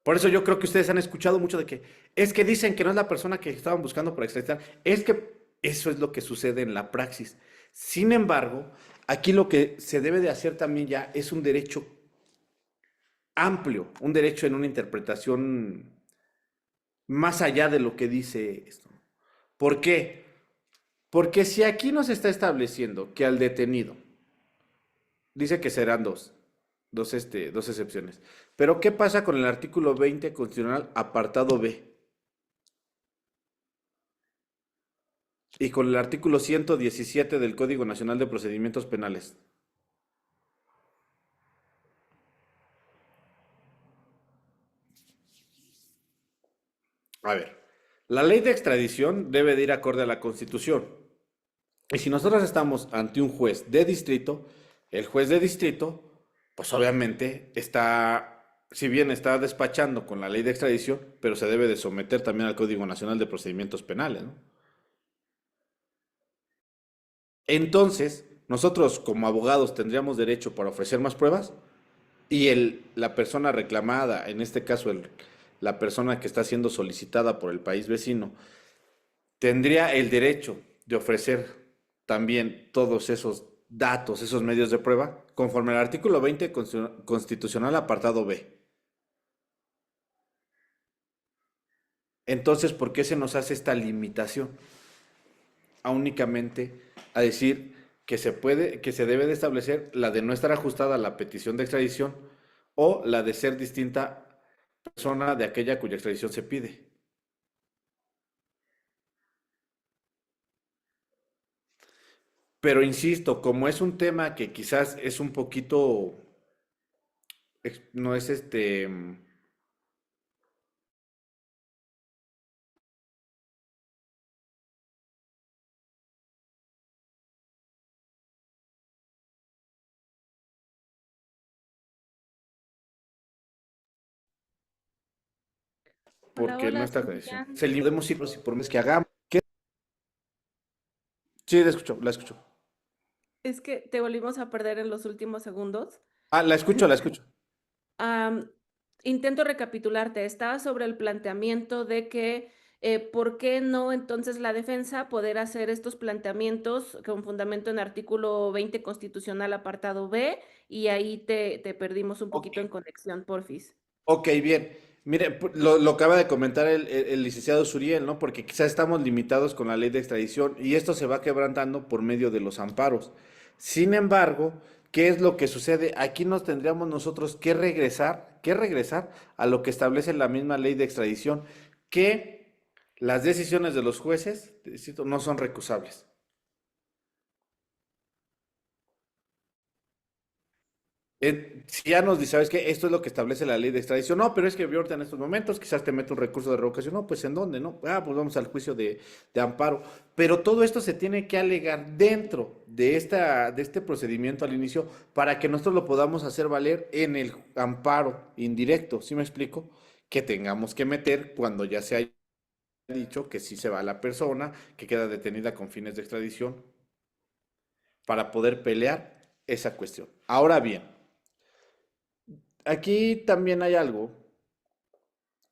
Por eso yo creo que ustedes han escuchado mucho de que es que dicen que no es la persona que estaban buscando para extraditar. Es que eso es lo que sucede en la praxis. Sin embargo, aquí lo que se debe de hacer también ya es un derecho amplio, un derecho en una interpretación más allá de lo que dice esto. ¿Por qué? Porque si aquí nos está estableciendo que al detenido, dice que serán dos excepciones. Pero ¿qué pasa con el artículo 20 constitucional, apartado B? Y con el artículo 117 del Código Nacional de Procedimientos Penales. A ver, la ley de extradición debe de ir acorde a la Constitución. Y si nosotros estamos ante un juez de distrito, el juez de distrito, pues obviamente está, si bien está despachando con la ley de extradición, pero se debe de someter también al Código Nacional de Procedimientos Penales, ¿no? Entonces, nosotros como abogados tendríamos derecho para ofrecer más pruebas y la persona reclamada, en este caso la persona que está siendo solicitada por el país vecino, tendría el derecho de ofrecer también todos esos datos, esos medios de prueba, conforme al artículo 20 constitucional, apartado B. Entonces, ¿por qué se nos hace esta limitación a únicamente a decir que que se debe de establecer la de no estar ajustada a la petición de extradición o la de ser distinta persona de aquella cuya extradición se pide? Pero insisto, como es un tema que quizás es un poquito, no es Hola, porque no hola, está tradición. Sebastián. Se podemos ir por mes que hagamos. ¿Qué? Sí, la escucho, la escucho. Es que te volvimos a perder en los últimos segundos. Ah, la escucho, la escucho. Am, Intento recapitularte. Estaba sobre el planteamiento de que, ¿por qué no entonces la defensa poder hacer estos planteamientos con fundamento en artículo 20 constitucional, apartado B? Y ahí te perdimos un Ok, poquito en conexión, porfis. ok, bien. Mire, lo acaba de comentar el licenciado Suriel, ¿no? Porque quizás estamos limitados con la ley de extradición y esto se va quebrantando por medio de los amparos. Sin embargo, ¿qué es lo que sucede? Aquí nos tendríamos nosotros que regresar a lo que establece la misma ley de extradición, que las decisiones de los jueces, cito, no son recusables. Si ya nos dice, ¿sabes qué? Esto es lo que establece la ley de extradición. No, pero es que ahorita en estos momentos quizás te mete un recurso de revocación. No, pues ¿en dónde? No, pues vamos al juicio de amparo. Pero todo esto se tiene que alegar dentro de este procedimiento al inicio para que nosotros lo podamos hacer valer en el amparo indirecto. ¿Sí me explico? Que tengamos que meter cuando ya se haya dicho que sí se va la persona, que queda detenida con fines de extradición, para poder pelear esa cuestión. Ahora bien, aquí también hay algo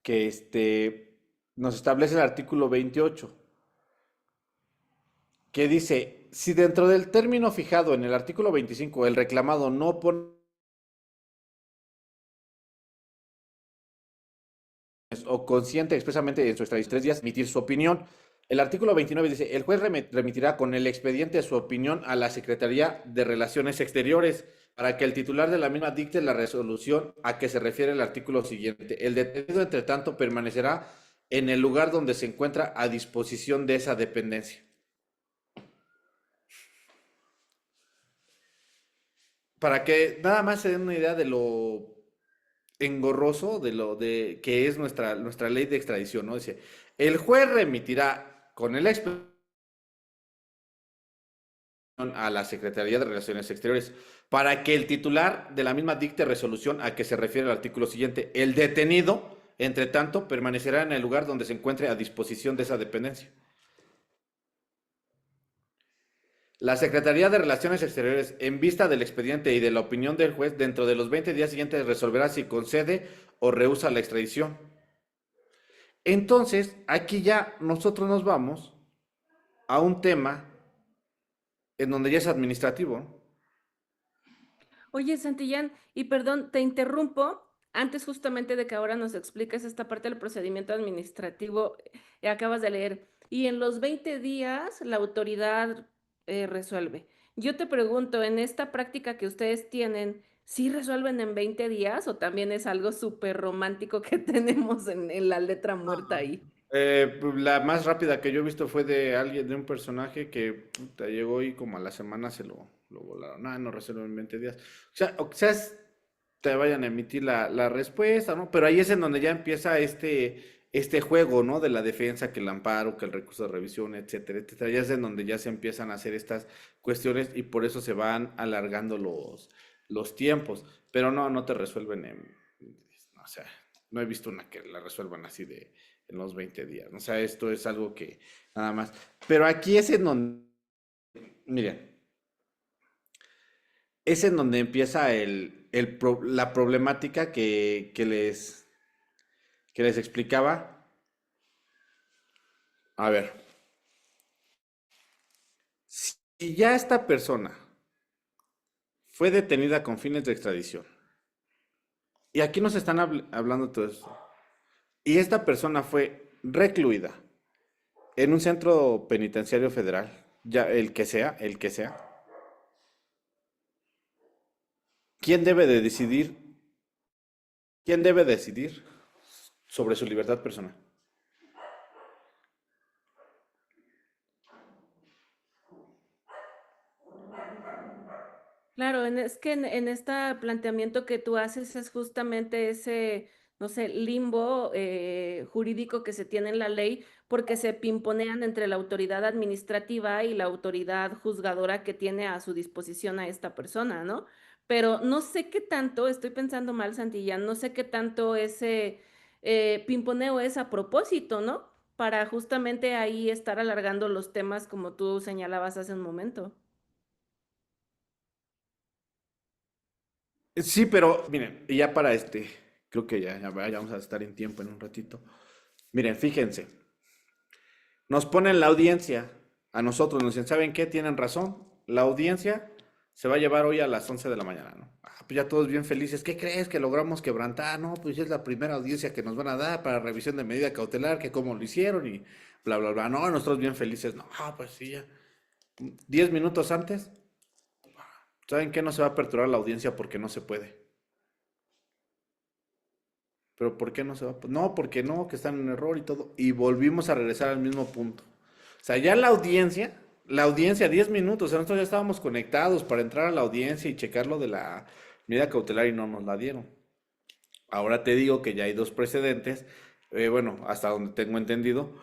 que nos establece el artículo 28, que dice, si dentro del término fijado en el artículo 25 el reclamado no pone o consciente expresamente en sus 33 días emitir su opinión. El artículo 29 dice, el juez remitirá con el expediente su opinión a la Secretaría de Relaciones Exteriores para que el titular de la misma dicte la resolución a que se refiere el artículo siguiente. El detenido, entre tanto, permanecerá en el lugar donde se encuentra a disposición de esa dependencia. Para que nada más se den una idea de lo engorroso de lo de que es nuestra ley de extradición, ¿no? Dice, el juez remitirá con el expediente a la Secretaría de Relaciones Exteriores para que el titular de la misma dicte resolución a que se refiere el artículo siguiente. El detenido, entre tanto, permanecerá en el lugar donde se encuentre a disposición de esa dependencia. La Secretaría de Relaciones Exteriores, en vista del expediente y de la opinión del juez, dentro de los 20 días siguientes resolverá si concede o rehúsa la extradición. Entonces, aquí ya nosotros nos vamos a un tema en donde ya es administrativo. Oye, Santillán, y perdón, te interrumpo. Antes justamente de que ahora nos expliques esta parte del procedimiento administrativo, acabas de leer, y en los 20 días la autoridad resuelve. Yo te pregunto, en esta práctica que ustedes tienen, ¿sí resuelven en 20 días o también es algo súper romántico que tenemos en la letra muerta ahí? Pues, la más rápida que yo he visto fue de alguien, de un personaje que puta, llegó y como a la semana lo volaron. Ah, no resuelven en 20 días. O quizás te vayan a emitir la respuesta, ¿no? Pero ahí es en donde ya empieza este juego, ¿no? De la defensa, que el amparo, que el recurso de revisión, etcétera, etcétera. Ya es en donde ya se empiezan a hacer estas cuestiones y por eso se van alargando los tiempos. Pero no te resuelven no, o sea, no he visto una que la resuelvan así en los 20 días. O sea, esto es algo que nada más. Pero aquí es en donde, miren, es en donde empieza la problemática que les explicaba. A ver, si ya esta persona fue detenida con fines de extradición, y aquí nos están hablando de todo esto, y esta persona fue recluida en un centro penitenciario federal, ya el que sea, ¿quién debe de decidir? ¿Quién debe decidir sobre su libertad personal? Claro, es que en este planteamiento que tú haces es justamente ese, no sé, limbo jurídico que se tiene en la ley porque se pimponean entre la autoridad administrativa y la autoridad juzgadora que tiene a su disposición a esta persona, ¿no? Pero no sé qué tanto, estoy pensando mal, Santillán, no sé qué tanto ese pimponeo es a propósito, ¿no? Para justamente ahí estar alargando los temas como tú señalabas hace un momento. Sí, pero miren, y ya para creo que ya vamos a estar en tiempo en un ratito. Miren, fíjense, nos ponen la audiencia a nosotros, nos dicen, ¿saben qué? Tienen razón. La audiencia se va a llevar hoy a las 11 de la mañana, ¿no? Ah, pues ya todos bien felices. ¿Qué crees que logramos quebrantar? No, pues ya es la primera audiencia que nos van a dar para revisión de medida cautelar, que cómo lo hicieron y bla, bla, bla. No, nosotros bien felices. No, pues sí, ya. 10 minutos antes, ¿saben qué? No se va a aperturar la audiencia porque no se puede. ¿Pero por qué no se va? Pues no, porque no, que están en error y todo. Y volvimos a regresar al mismo punto. O sea, ya la audiencia, 10 minutos, o sea, nosotros ya estábamos conectados para entrar a la audiencia y checar lo de la medida cautelar y no nos la dieron. Ahora te digo que ya hay dos precedentes, bueno, hasta donde tengo entendido,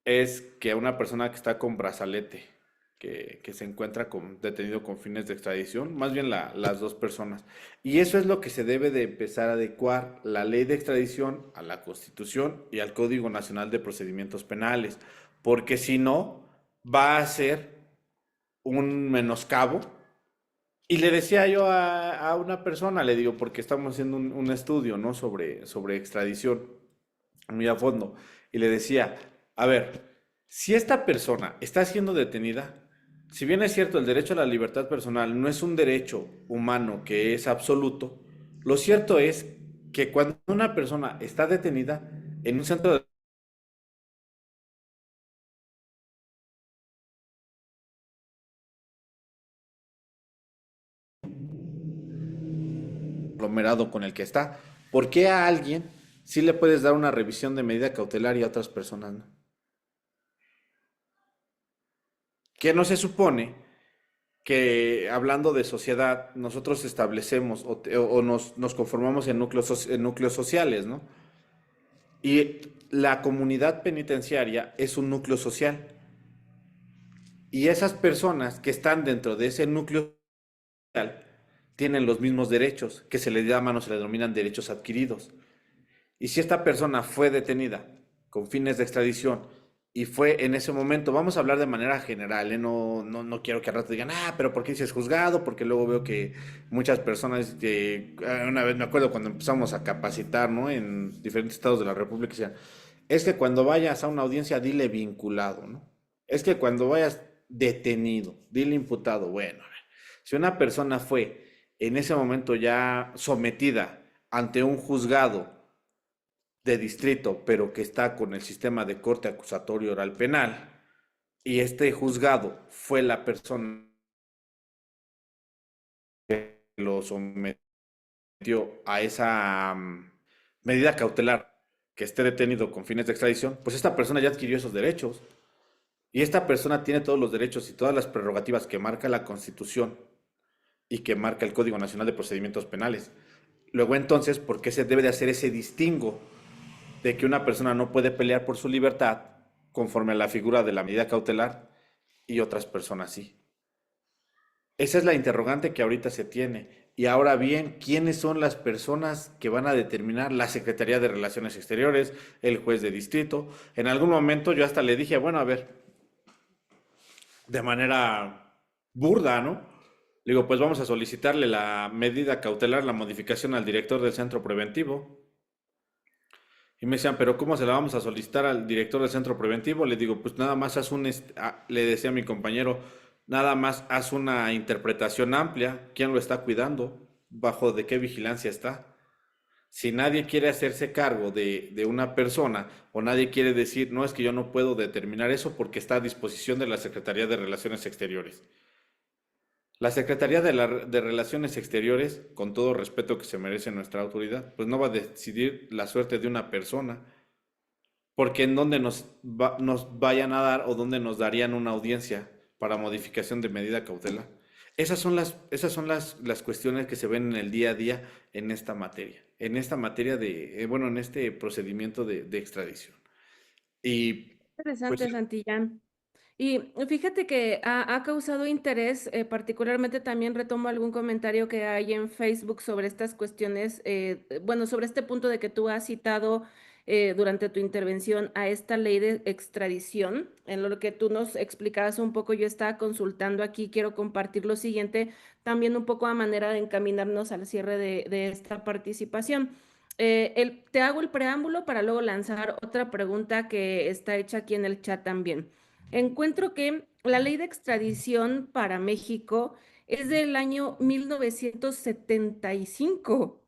es que a una persona que está con brazalete, que se encuentra detenido con fines de extradición, más bien las dos personas. Y eso es lo que se debe de empezar a adecuar la ley de extradición a la Constitución y al Código Nacional de Procedimientos Penales, porque si no, va a ser un menoscabo. Y le decía yo a una persona, le digo, porque estamos haciendo un estudio, ¿no? Sobre extradición, muy a fondo. Y le decía, a ver, si esta persona está siendo detenida, si bien es cierto, el derecho a la libertad personal no es un derecho humano que es absoluto, lo cierto es que cuando una persona está detenida en un centro de aglomerado con el que está, ¿por qué a alguien sí le puedes dar una revisión de medida cautelar y a otras personas no? ¿Qué no se supone que hablando de sociedad, nosotros establecemos o nos conformamos en núcleos sociales, ¿no? Y la comunidad penitenciaria es un núcleo social. Y esas personas que están dentro de ese núcleo social tienen los mismos derechos, que se les llaman o se les denominan derechos adquiridos. Y si esta persona fue detenida con fines de extradición y fue en ese momento, vamos a hablar de manera general, ¿eh? No quiero que al rato digan, pero ¿por qué dices juzgado? Porque luego veo que muchas personas, una vez me acuerdo cuando empezamos a capacitar, ¿no? En diferentes estados de la República, decían, es que cuando vayas a una audiencia, dile vinculado, ¿no? Es que cuando vayas detenido, dile imputado. Bueno, a ver, si una persona fue en ese momento ya sometida ante un juzgado de distrito, pero que está con el sistema de corte acusatorio oral penal, y este juzgado fue la persona que lo sometió a esa medida cautelar, que esté detenido con fines de extradición, pues esta persona ya adquirió esos derechos. Y esta persona tiene todos los derechos y todas las prerrogativas que marca la Constitución y que marca el Código Nacional de Procedimientos Penales. Luego entonces, ¿por qué se debe de hacer ese distingo de que una persona no puede pelear por su libertad conforme a la figura de la medida cautelar y otras personas sí? Esa es la interrogante que ahorita se tiene. Y ahora bien, ¿quiénes son las personas que van a determinar? La Secretaría de Relaciones Exteriores, el juez de distrito. En algún momento yo hasta le dije, bueno, a ver, de manera burda, ¿no? Le digo, pues vamos a solicitarle la medida cautelar, la modificación al director del centro preventivo. Y me decían, pero ¿cómo se la vamos a solicitar al director del centro preventivo? Le digo, pues nada más haz le decía a mi compañero, nada más haz una interpretación amplia. ¿Quién lo está cuidando? ¿Bajo de qué vigilancia está? Si nadie quiere hacerse cargo de una persona o nadie quiere decir, no, es que yo no puedo determinar eso porque está a disposición de la Secretaría de Relaciones Exteriores. La Secretaría de Relaciones Exteriores, con todo respeto que se merece nuestra autoridad, pues no va a decidir la suerte de una persona, porque en dónde nos vayan a dar o dónde nos darían una audiencia para modificación de medida cautelar. Esas son las cuestiones que se ven en el día a día en esta materia bueno, en este procedimiento de extradición. Y pues Interesante, Santillán. Y fíjate que ha causado interés, particularmente también retomo algún comentario que hay en Facebook sobre estas cuestiones, bueno, sobre este punto de que tú has citado durante tu intervención a esta ley de extradición. En lo que tú nos explicabas un poco, yo estaba consultando aquí, quiero compartir lo siguiente, también un poco a manera de encaminarnos al cierre de esta participación. Te hago el preámbulo para luego lanzar otra pregunta que está hecha aquí en el chat también. Encuentro que la ley de extradición para México Es del año 1975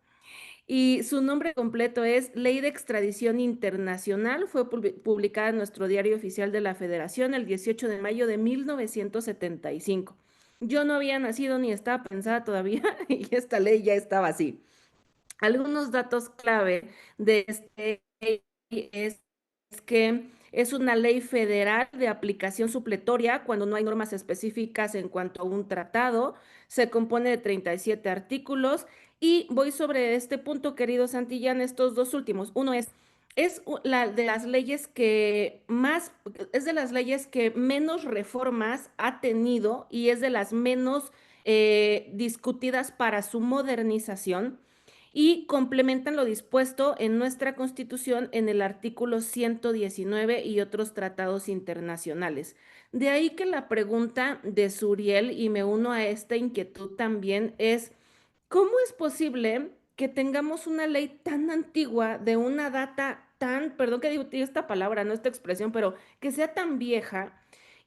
y su nombre completo es Ley de Extradición Internacional. Fue publicada en nuestro Diario Oficial de la Federación el 18 de mayo de 1975. Yo no había nacido ni estaba pensada todavía y esta ley ya estaba así. Algunos datos clave de este ley es que es una ley federal de aplicación supletoria cuando no hay normas específicas en cuanto a un tratado. Se compone de 37 artículos y voy sobre este punto, querido Santillán, estos dos últimos. Uno es la de las leyes que más, es de las leyes que menos reformas ha tenido y es de las menos discutidas para su modernización y complementan lo dispuesto en nuestra Constitución en el artículo 119 y otros tratados internacionales. De ahí que la pregunta de Suriel, y me uno a esta inquietud también, es, ¿cómo es posible que tengamos una ley tan antigua de una data tan, perdón que digo esta palabra, no esta expresión, pero que sea tan vieja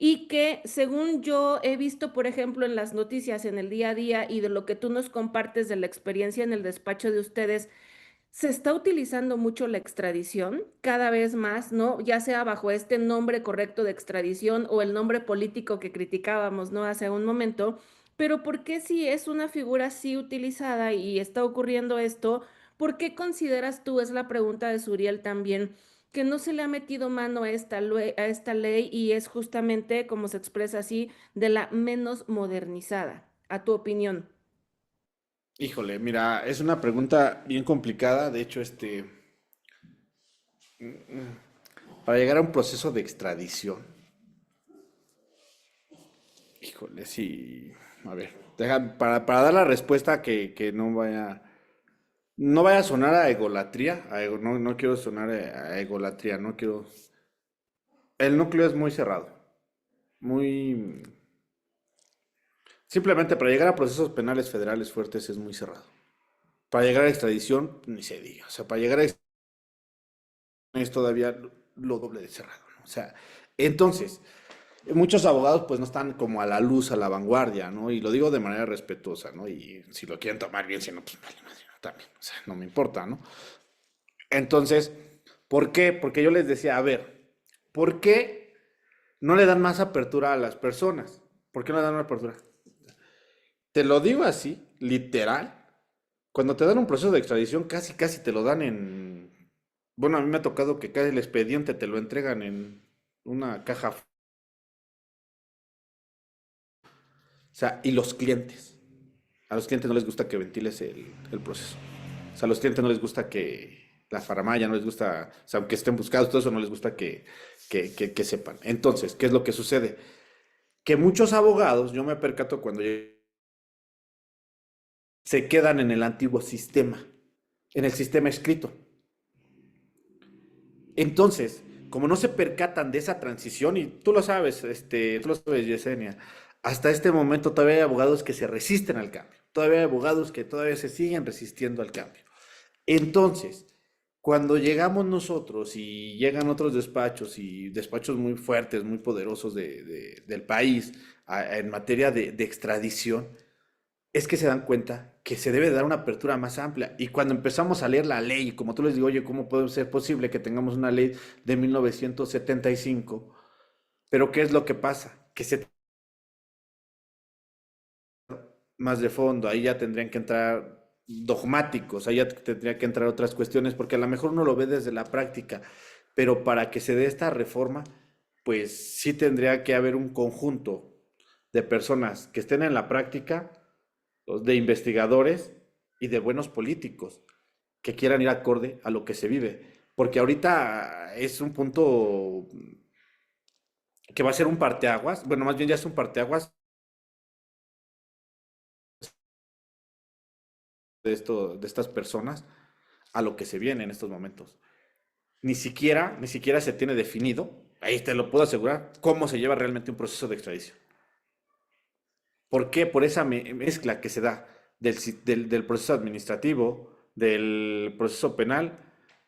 y que según yo he visto, por ejemplo, en las noticias en el día a día y de lo que tú nos compartes de la experiencia en el despacho de ustedes, se está utilizando mucho la extradición, cada vez más, ¿no? Ya sea bajo este nombre correcto de extradición o el nombre político que criticábamos, ¿no? Hace un momento, pero ¿por qué si es una figura así utilizada y está ocurriendo esto? ¿Por qué consideras tú, es la pregunta de Suriel también, que no se le ha metido mano a esta ley y es justamente, como se expresa así, de la menos modernizada? A tu opinión. Híjole, mira, es una pregunta bien complicada. De hecho, para llegar a un proceso de extradición, híjole, sí. A ver, para dar la respuesta que no vaya a sonar a egolatría, no, no quiero sonar a egolatría, no quiero. El núcleo es muy cerrado, muy. Simplemente para llegar a procesos penales federales fuertes es muy cerrado. Para llegar a extradición, ni se diga. O sea, para llegar a extradición es todavía lo doble de cerrado, ¿no? O sea, entonces, muchos abogados pues no están como a la luz, a la vanguardia, ¿no? Y lo digo de manera respetuosa, ¿no? Y si lo quieren tomar bien, si no, pues vale, madre, ¿no? También, o sea, no me importa, ¿no? Entonces, ¿por qué? Porque yo les decía, a ver, ¿por qué no le dan más apertura a las personas? ¿Por qué no le dan más apertura? Te lo digo así, literal. Cuando te dan un proceso de extradición, casi, casi te lo dan en. Bueno, a mí me ha tocado que casi el expediente te lo entregan en una caja. O sea, y los clientes. A los clientes no les gusta que ventiles el proceso. O sea, a los clientes no les gusta que la faramaya, no les gusta, o sea, aunque estén buscados, todo eso no les gusta que sepan. Entonces, ¿qué es lo que sucede? Que muchos abogados, yo me percato cuando se quedan en el antiguo sistema, en el sistema escrito. Entonces, como no se percatan de esa transición, y tú lo sabes, Yesenia, hasta este momento todavía hay abogados que se resisten al cambio, todavía hay abogados que todavía se siguen resistiendo al cambio. Entonces, cuando llegamos nosotros y llegan otros despachos y despachos muy fuertes, muy poderosos del país en materia de extradición, es que se dan cuenta que se debe dar una apertura más amplia. Y cuando empezamos a leer la ley, como tú les digo, oye, ¿cómo puede ser posible que tengamos una ley de 1975? Pero ¿qué es lo que pasa? Que se más de fondo, ahí ya tendrían que entrar dogmáticos, ahí ya tendría que entrar otras cuestiones, porque a lo mejor uno lo ve desde la práctica, pero para que se dé esta reforma, pues sí tendría que haber un conjunto de personas que estén en la práctica, de investigadores y de buenos políticos que quieran ir acorde a lo que se vive. Porque ahorita es un punto que va a ser un parteaguas, bueno, más bien ya es un parteaguas de estas personas a lo que se viene en estos momentos. Ni siquiera se tiene definido, ahí te lo puedo asegurar, cómo se lleva realmente un proceso de extradición. ¿Por qué? Por esa mezcla que se da del proceso administrativo, del proceso penal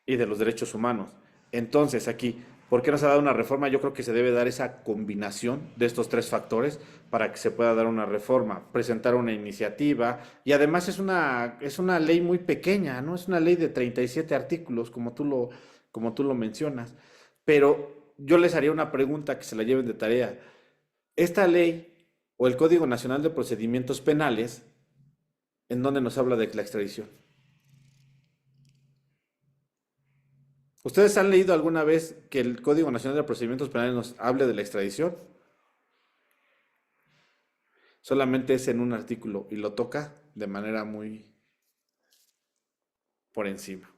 y de los derechos humanos. Entonces, aquí, ¿Por qué no se ha dado una reforma? Yo creo que se debe dar esa combinación de estos tres factores para que se pueda dar una reforma, presentar una iniciativa y además es una ley muy pequeña, ¿no? Es una ley de 37 artículos, como tú lo mencionas. Pero yo les haría una pregunta que se la lleven de tarea. Esta ley o el Código Nacional de Procedimientos Penales, ¿en dónde nos habla de la extradición? ¿Ustedes han leído alguna vez que el Código Nacional de Procedimientos Penales nos hable de la extradición? Solamente es en un artículo y lo toca de manera muy por encima.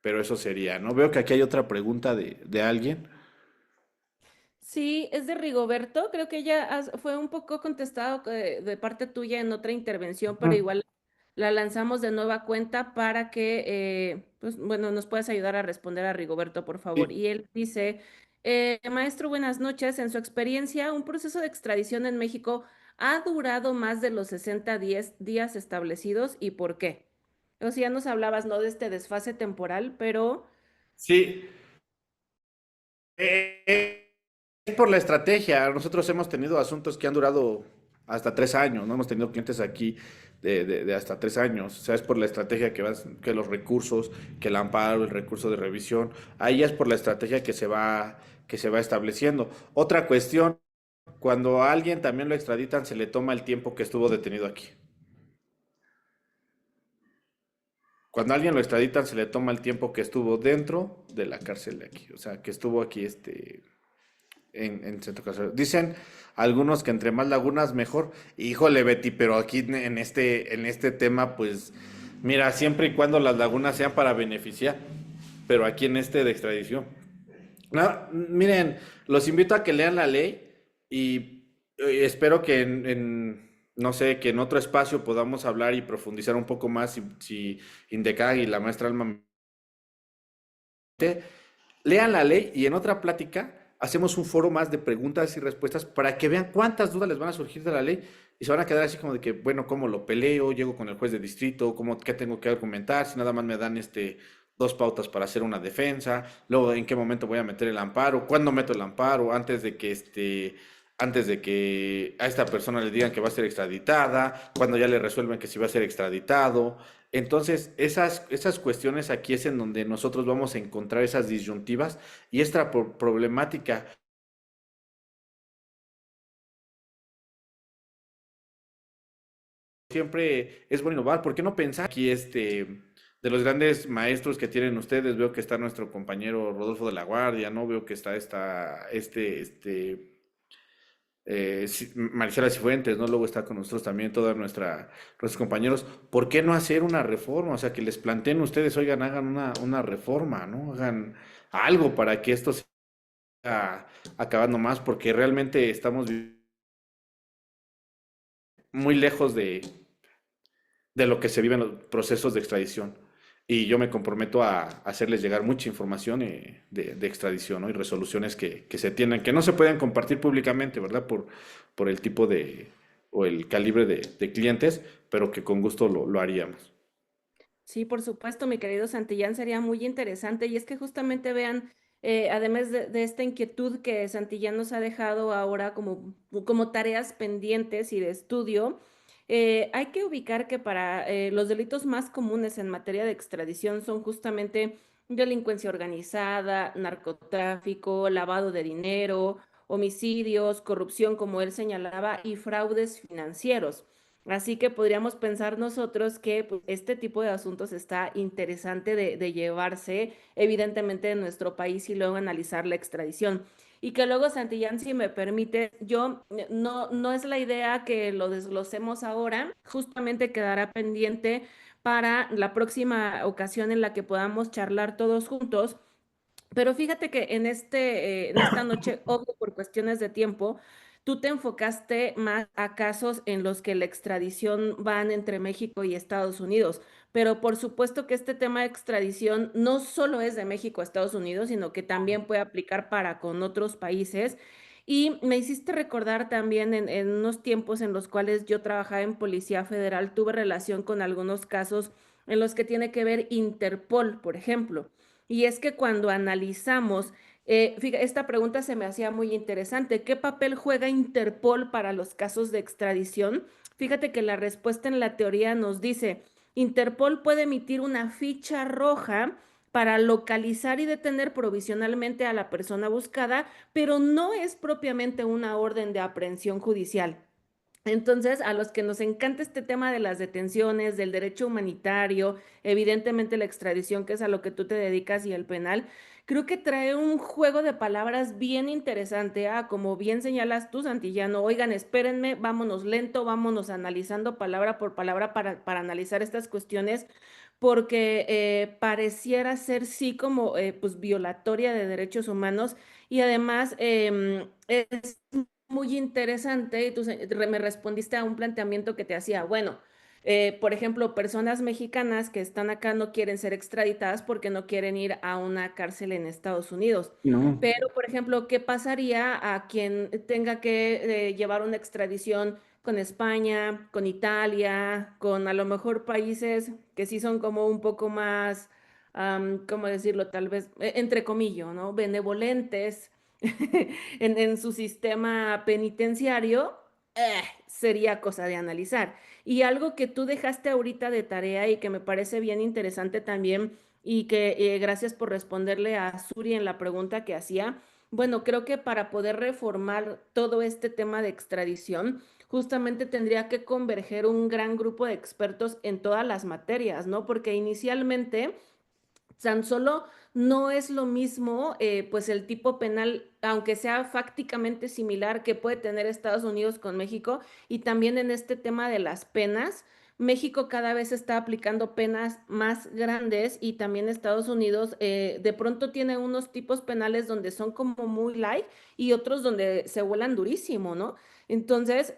Pero eso sería, ¿no? Veo que aquí hay otra pregunta de alguien. Sí, es de Rigoberto. Creo que ya fue un poco contestado de parte tuya en otra intervención, pero Ujú. igual la lanzamos de nueva cuenta para que, pues, bueno, nos puedas ayudar a responder a Rigoberto, por favor. Sí. Y él dice, maestro, buenas noches. En su experiencia, ¿un proceso de extradición en México ha durado más de los 60 días establecidos y por qué? O sea, ya nos hablabas, ¿no? De este desfase temporal, pero Sí, es por la estrategia. Nosotros hemos tenido asuntos que han durado hasta 3 años, ¿no? Hemos tenido clientes aquí de hasta 3 años. O sea, es por la estrategia que los recursos, que el amparo, el recurso de revisión, ahí es por la estrategia que se va estableciendo. Otra cuestión, cuando a alguien también lo extraditan, se le toma el tiempo que estuvo detenido aquí. Cuando a alguien lo extraditan, se le toma el tiempo que estuvo dentro de la cárcel de aquí. O sea, que estuvo aquí en Centro Carcelario. Dicen algunos que entre más lagunas mejor. Híjole, Betty, pero aquí en este tema, pues, mira, siempre y cuando las lagunas sean para beneficiar, pero aquí en este de extradición. No, miren, los invito a que lean la ley y espero que no sé, que en otro espacio podamos hablar y profundizar un poco más si Indecag y la maestra Alma lean la ley y en otra plática hacemos un foro más de preguntas y respuestas para que vean cuántas dudas les van a surgir de la ley y se van a quedar así como de que, bueno, ¿cómo lo peleo? ¿Llego con el juez de distrito? ¿Qué tengo que argumentar? Si nada más me dan dos pautas para hacer una defensa, luego en qué momento voy a meter el amparo, cuándo meto el amparo, antes de que a esta persona le digan que va a ser extraditada, cuando ya le resuelven que si va a ser extraditado, entonces, esas cuestiones aquí es en donde nosotros vamos a encontrar esas disyuntivas y esta problemática siempre es bueno innovar. ¿Por qué no pensar aquí de los grandes maestros que tienen ustedes? Veo que está nuestro compañero Rodolfo de la Guardia, ¿no? Veo que Marcela Cifuentes, ¿no? Luego está con nosotros también nuestros compañeros. ¿Por qué no hacer una reforma? O sea, que les planteen ustedes, oigan, hagan una reforma, ¿no? Hagan algo para que esto siga acabando más, porque realmente estamos muy lejos de lo que se vive en los procesos de extradición. Y yo me comprometo a hacerles llegar mucha información de extradición, ¿no? Y resoluciones que se tienen, que no se pueden compartir públicamente, ¿verdad? Por el tipo o el calibre de clientes, pero que con gusto lo haríamos. sí, por supuesto, mi querido Santillán, sería muy interesante. Y es que justamente vean, además de esta inquietud que Santillán nos ha dejado ahora como tareas pendientes y de estudio, hay que ubicar que para los delitos más comunes en materia de extradición son justamente delincuencia organizada, narcotráfico, lavado de dinero, homicidios, corrupción, como él señalaba, y fraudes financieros. Así que podríamos pensar nosotros que pues, este tipo de asuntos está interesante de llevarse, evidentemente, en nuestro país y luego analizar la extradición. Y que luego, Santillán, si me permite, no es la idea que lo desglosemos ahora, justamente quedará pendiente para la próxima ocasión en la que podamos charlar todos juntos, pero fíjate que en esta noche, obvio, por cuestiones de tiempo, tú te enfocaste más a casos en los que la extradición van entre México y Estados Unidos. Pero por supuesto que este tema de extradición no solo es de México a Estados Unidos, sino que también puede aplicar para con otros países. Y me hiciste recordar también en unos tiempos en los cuales yo trabajaba en Policía Federal, tuve relación con algunos casos en los que tiene que ver Interpol, por ejemplo. Y es que cuando analizamos Fíjate, esta pregunta se me hacía muy interesante. ¿Qué papel juega Interpol para los casos de extradición? Fíjate que la respuesta en la teoría nos dice, Interpol puede emitir una ficha roja para localizar y detener provisionalmente a la persona buscada, pero no es propiamente una orden de aprehensión judicial. Entonces, a los que nos encanta este tema de las detenciones, del derecho humanitario, evidentemente la extradición, que es a lo que tú te dedicas, y el penal, creo que trae un juego de palabras bien interesante. Ah, como bien señalas tú, Santillano, oigan, espérenme, vámonos lento, vámonos analizando palabra por palabra para analizar estas cuestiones, porque pareciera ser sí como pues violatoria de derechos humanos y además es muy interesante y me respondiste a un planteamiento que te hacía, bueno, por ejemplo, personas mexicanas que están acá no quieren ser extraditadas porque no quieren ir a una cárcel en Estados Unidos. No. Pero, por ejemplo, ¿qué pasaría a quien tenga que llevar una extradición con España, con Italia, con a lo mejor países que sí son como un poco más, ¿cómo decirlo? Tal vez, entre comillas, ¿no? Benevolentes en su sistema penitenciario, sería cosa de analizar. Y algo que tú dejaste ahorita de tarea y que me parece bien interesante también, y que gracias por responderle a Suri en la pregunta que hacía. Bueno, creo que para poder reformar todo este tema de extradición, justamente tendría que converger un gran grupo de expertos en todas las materias, ¿no? Porque inicialmente tan solo no es lo mismo, pues el tipo penal, aunque sea fácticamente similar, que puede tener Estados Unidos con México, y también en este tema de las penas. México cada vez está aplicando penas más grandes y también Estados Unidos de pronto tiene unos tipos penales donde son como muy light y otros donde se vuelan durísimo, ¿no? Entonces,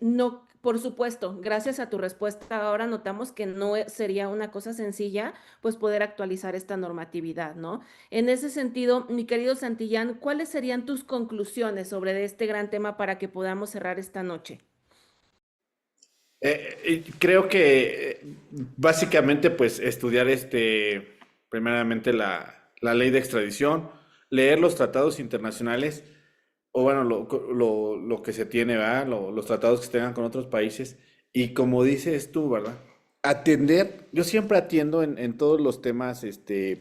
no, por supuesto, gracias a tu respuesta ahora notamos que no sería una cosa sencilla pues poder actualizar esta normatividad, ¿no? En ese sentido, mi querido Santillán, ¿cuáles serían tus conclusiones sobre este gran tema para que podamos cerrar esta noche? Creo que básicamente pues estudiar primeramente la ley de extradición, leer los tratados internacionales o bueno, lo que se tiene, ¿verdad? Los tratados que se tengan con otros países y como dices tú, ¿verdad? Atender, yo siempre atiendo en todos los temas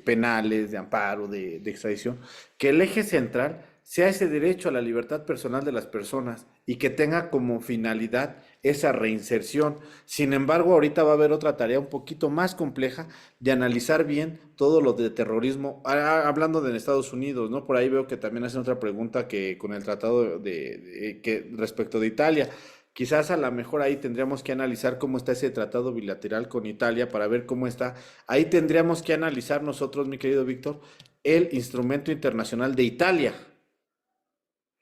penales, de amparo, de extradición, que el eje central sea ese derecho a la libertad personal de las personas y que tenga como finalidad esa reinserción. Sin embargo, ahorita va a haber otra tarea un poquito más compleja de analizar bien todo lo de terrorismo, hablando de Estados Unidos, ¿no? Por ahí veo que también hacen otra pregunta que con el tratado que respecto de Italia. Quizás a lo mejor ahí tendríamos que analizar cómo está ese tratado bilateral con Italia para ver cómo está. Ahí tendríamos que analizar nosotros, mi querido Víctor, el instrumento internacional de Italia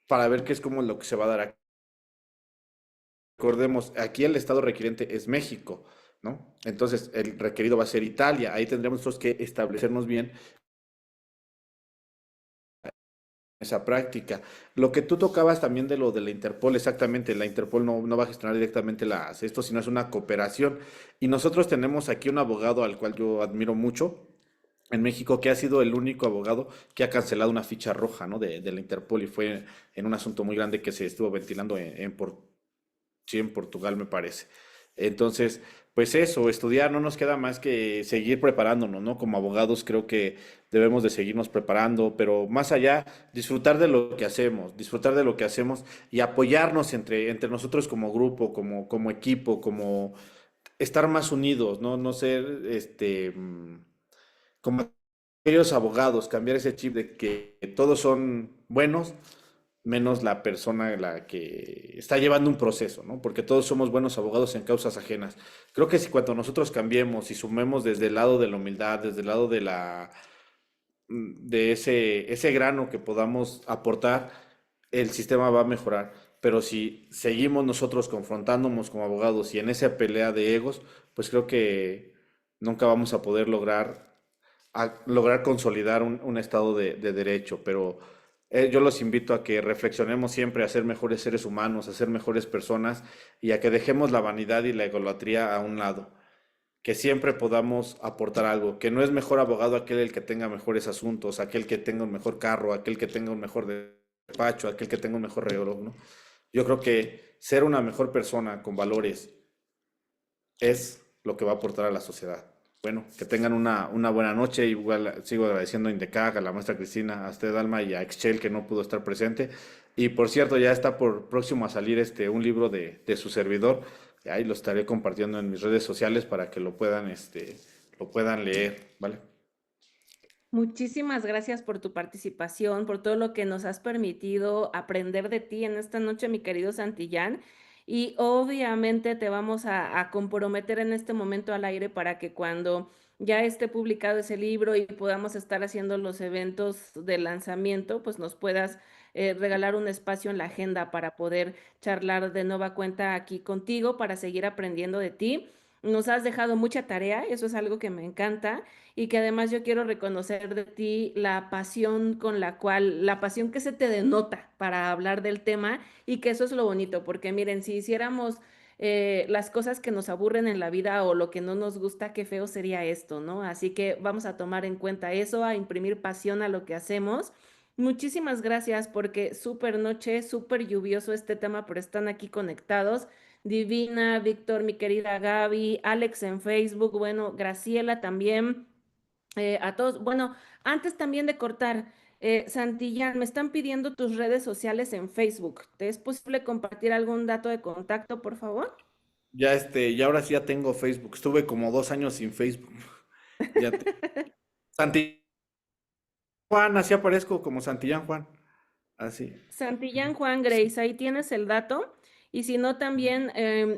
para ver qué es como lo que se va a dar aquí. Recordemos, aquí el Estado requiriente es México, ¿no? Entonces, el requerido va a ser Italia. Ahí tendríamos nosotros que establecernos bien esa práctica. Lo que tú tocabas también de lo de la Interpol, exactamente, la Interpol no va a gestionar directamente esto, sino es una cooperación. Y nosotros tenemos aquí un abogado al cual yo admiro mucho en México, que ha sido el único abogado que ha cancelado una ficha roja, ¿no? De la Interpol y fue en un asunto muy grande que se estuvo ventilando sí, en Portugal me parece. Entonces, pues eso, estudiar no nos queda más que seguir preparándonos, ¿no? Como abogados creo que debemos de seguirnos preparando, pero más allá, disfrutar de lo que hacemos y apoyarnos entre nosotros como grupo, como equipo, como estar más unidos, ¿no? No ser, como aquellos abogados, cambiar ese chip de que todos son buenos menos la persona la que está llevando un proceso, ¿no? Porque todos somos buenos abogados en causas ajenas. Creo que si cuando nosotros cambiemos y sumemos desde el lado de la humildad, desde el lado de ese grano que podamos aportar, el sistema va a mejorar. Pero si seguimos nosotros confrontándonos como abogados y en esa pelea de egos, pues creo que nunca vamos a poder lograr consolidar un estado de derecho, pero yo los invito a que reflexionemos siempre a ser mejores seres humanos, a ser mejores personas y a que dejemos la vanidad y la egolatría a un lado. que siempre podamos aportar algo, que no es mejor abogado aquel el que tenga mejores asuntos, aquel que tenga un mejor carro, aquel que tenga un mejor despacho, aquel que tenga un mejor reloj, ¿no? Yo creo que ser una mejor persona con valores es lo que va a aportar a la sociedad. Bueno, que tengan una buena noche. Igual sigo agradeciendo a Indecag, a la maestra Cristina, a usted, Alma, y a Excel, que no pudo estar presente. Y por cierto, ya está por próximo a salir un libro de su servidor. Ahí lo estaré compartiendo en mis redes sociales para que lo puedan leer, ¿vale? Muchísimas gracias por tu participación, por todo lo que nos has permitido aprender de ti en esta noche, mi querido Santillán. Y obviamente te vamos a comprometer en este momento al aire para que cuando ya esté publicado ese libro y podamos estar haciendo los eventos de lanzamiento, pues nos puedas regalar un espacio en la agenda para poder charlar de nueva cuenta aquí contigo para seguir aprendiendo de ti. Nos has dejado mucha tarea, eso es algo que me encanta y que además yo quiero reconocer de ti la pasión con la cual, la pasión que se te denota para hablar del tema y que eso es lo bonito, porque miren, si hiciéramos las cosas que nos aburren en la vida o lo que no nos gusta, qué feo sería esto, ¿no? Así que vamos a tomar en cuenta eso, a imprimir pasión a lo que hacemos. Muchísimas gracias porque súper noche, súper lluvioso este tema, pero están aquí conectados. Divina, Víctor, mi querida Gaby, Alex en Facebook, bueno, Graciela también a todos. Bueno, antes también de cortar, Santillán, me están pidiendo tus redes sociales en Facebook. ¿Te es posible compartir algún dato de contacto, por favor? Ya ahora sí ya tengo Facebook. Estuve como 2 años sin Facebook. Ya te... Santi Juan, así aparezco como Santillán Juan. Así. Santillán Juan Grace, ahí tienes el dato. Y si no, también,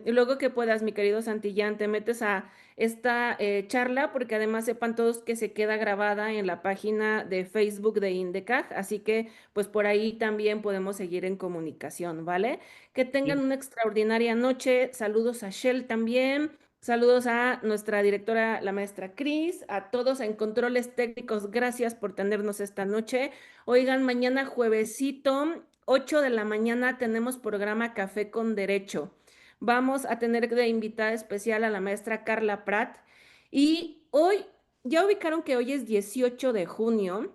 luego que puedas, mi querido Santillán, te metes a esta charla, porque además sepan todos que se queda grabada en la página de Facebook de Indecaj, así que pues por ahí también podemos seguir en comunicación, ¿vale? Que tengan Sí. una extraordinaria noche. Saludos a Shell también. Saludos a nuestra directora, la maestra Cris, a todos en controles técnicos. Gracias por tenernos esta noche. Oigan, mañana juevesito, 8 de la mañana, tenemos programa Café con Derecho. Vamos a tener de invitada especial a la maestra Carla Prat. Y hoy, ya ubicaron que hoy es 18 de junio.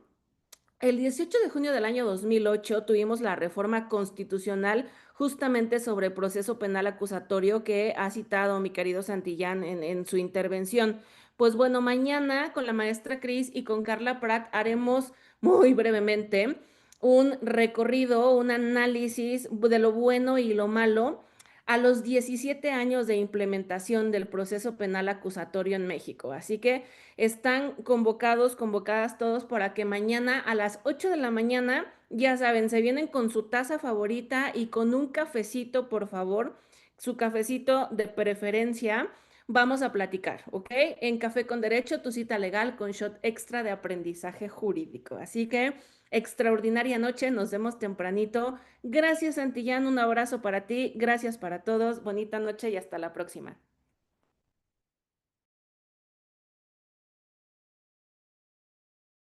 El 18 de junio del año 2008 tuvimos la reforma constitucional justamente sobre el proceso penal acusatorio que ha citado mi querido Santillán en su intervención. Pues bueno, mañana con la maestra Cris y con Carla Prat haremos muy brevemente un recorrido, un análisis de lo bueno y lo malo a los 17 años de implementación del proceso penal acusatorio en México. Así que están convocados, convocadas todos para que mañana a las 8 de la mañana, ya saben, se vienen con su taza favorita y con un cafecito, por favor, su cafecito de preferencia. Vamos a platicar, ¿ok? En Café con Derecho, tu cita legal con shot extra de aprendizaje jurídico. Así que, extraordinaria noche, nos vemos tempranito. Gracias, Santillán, un abrazo para ti, gracias para todos, bonita noche y hasta la próxima.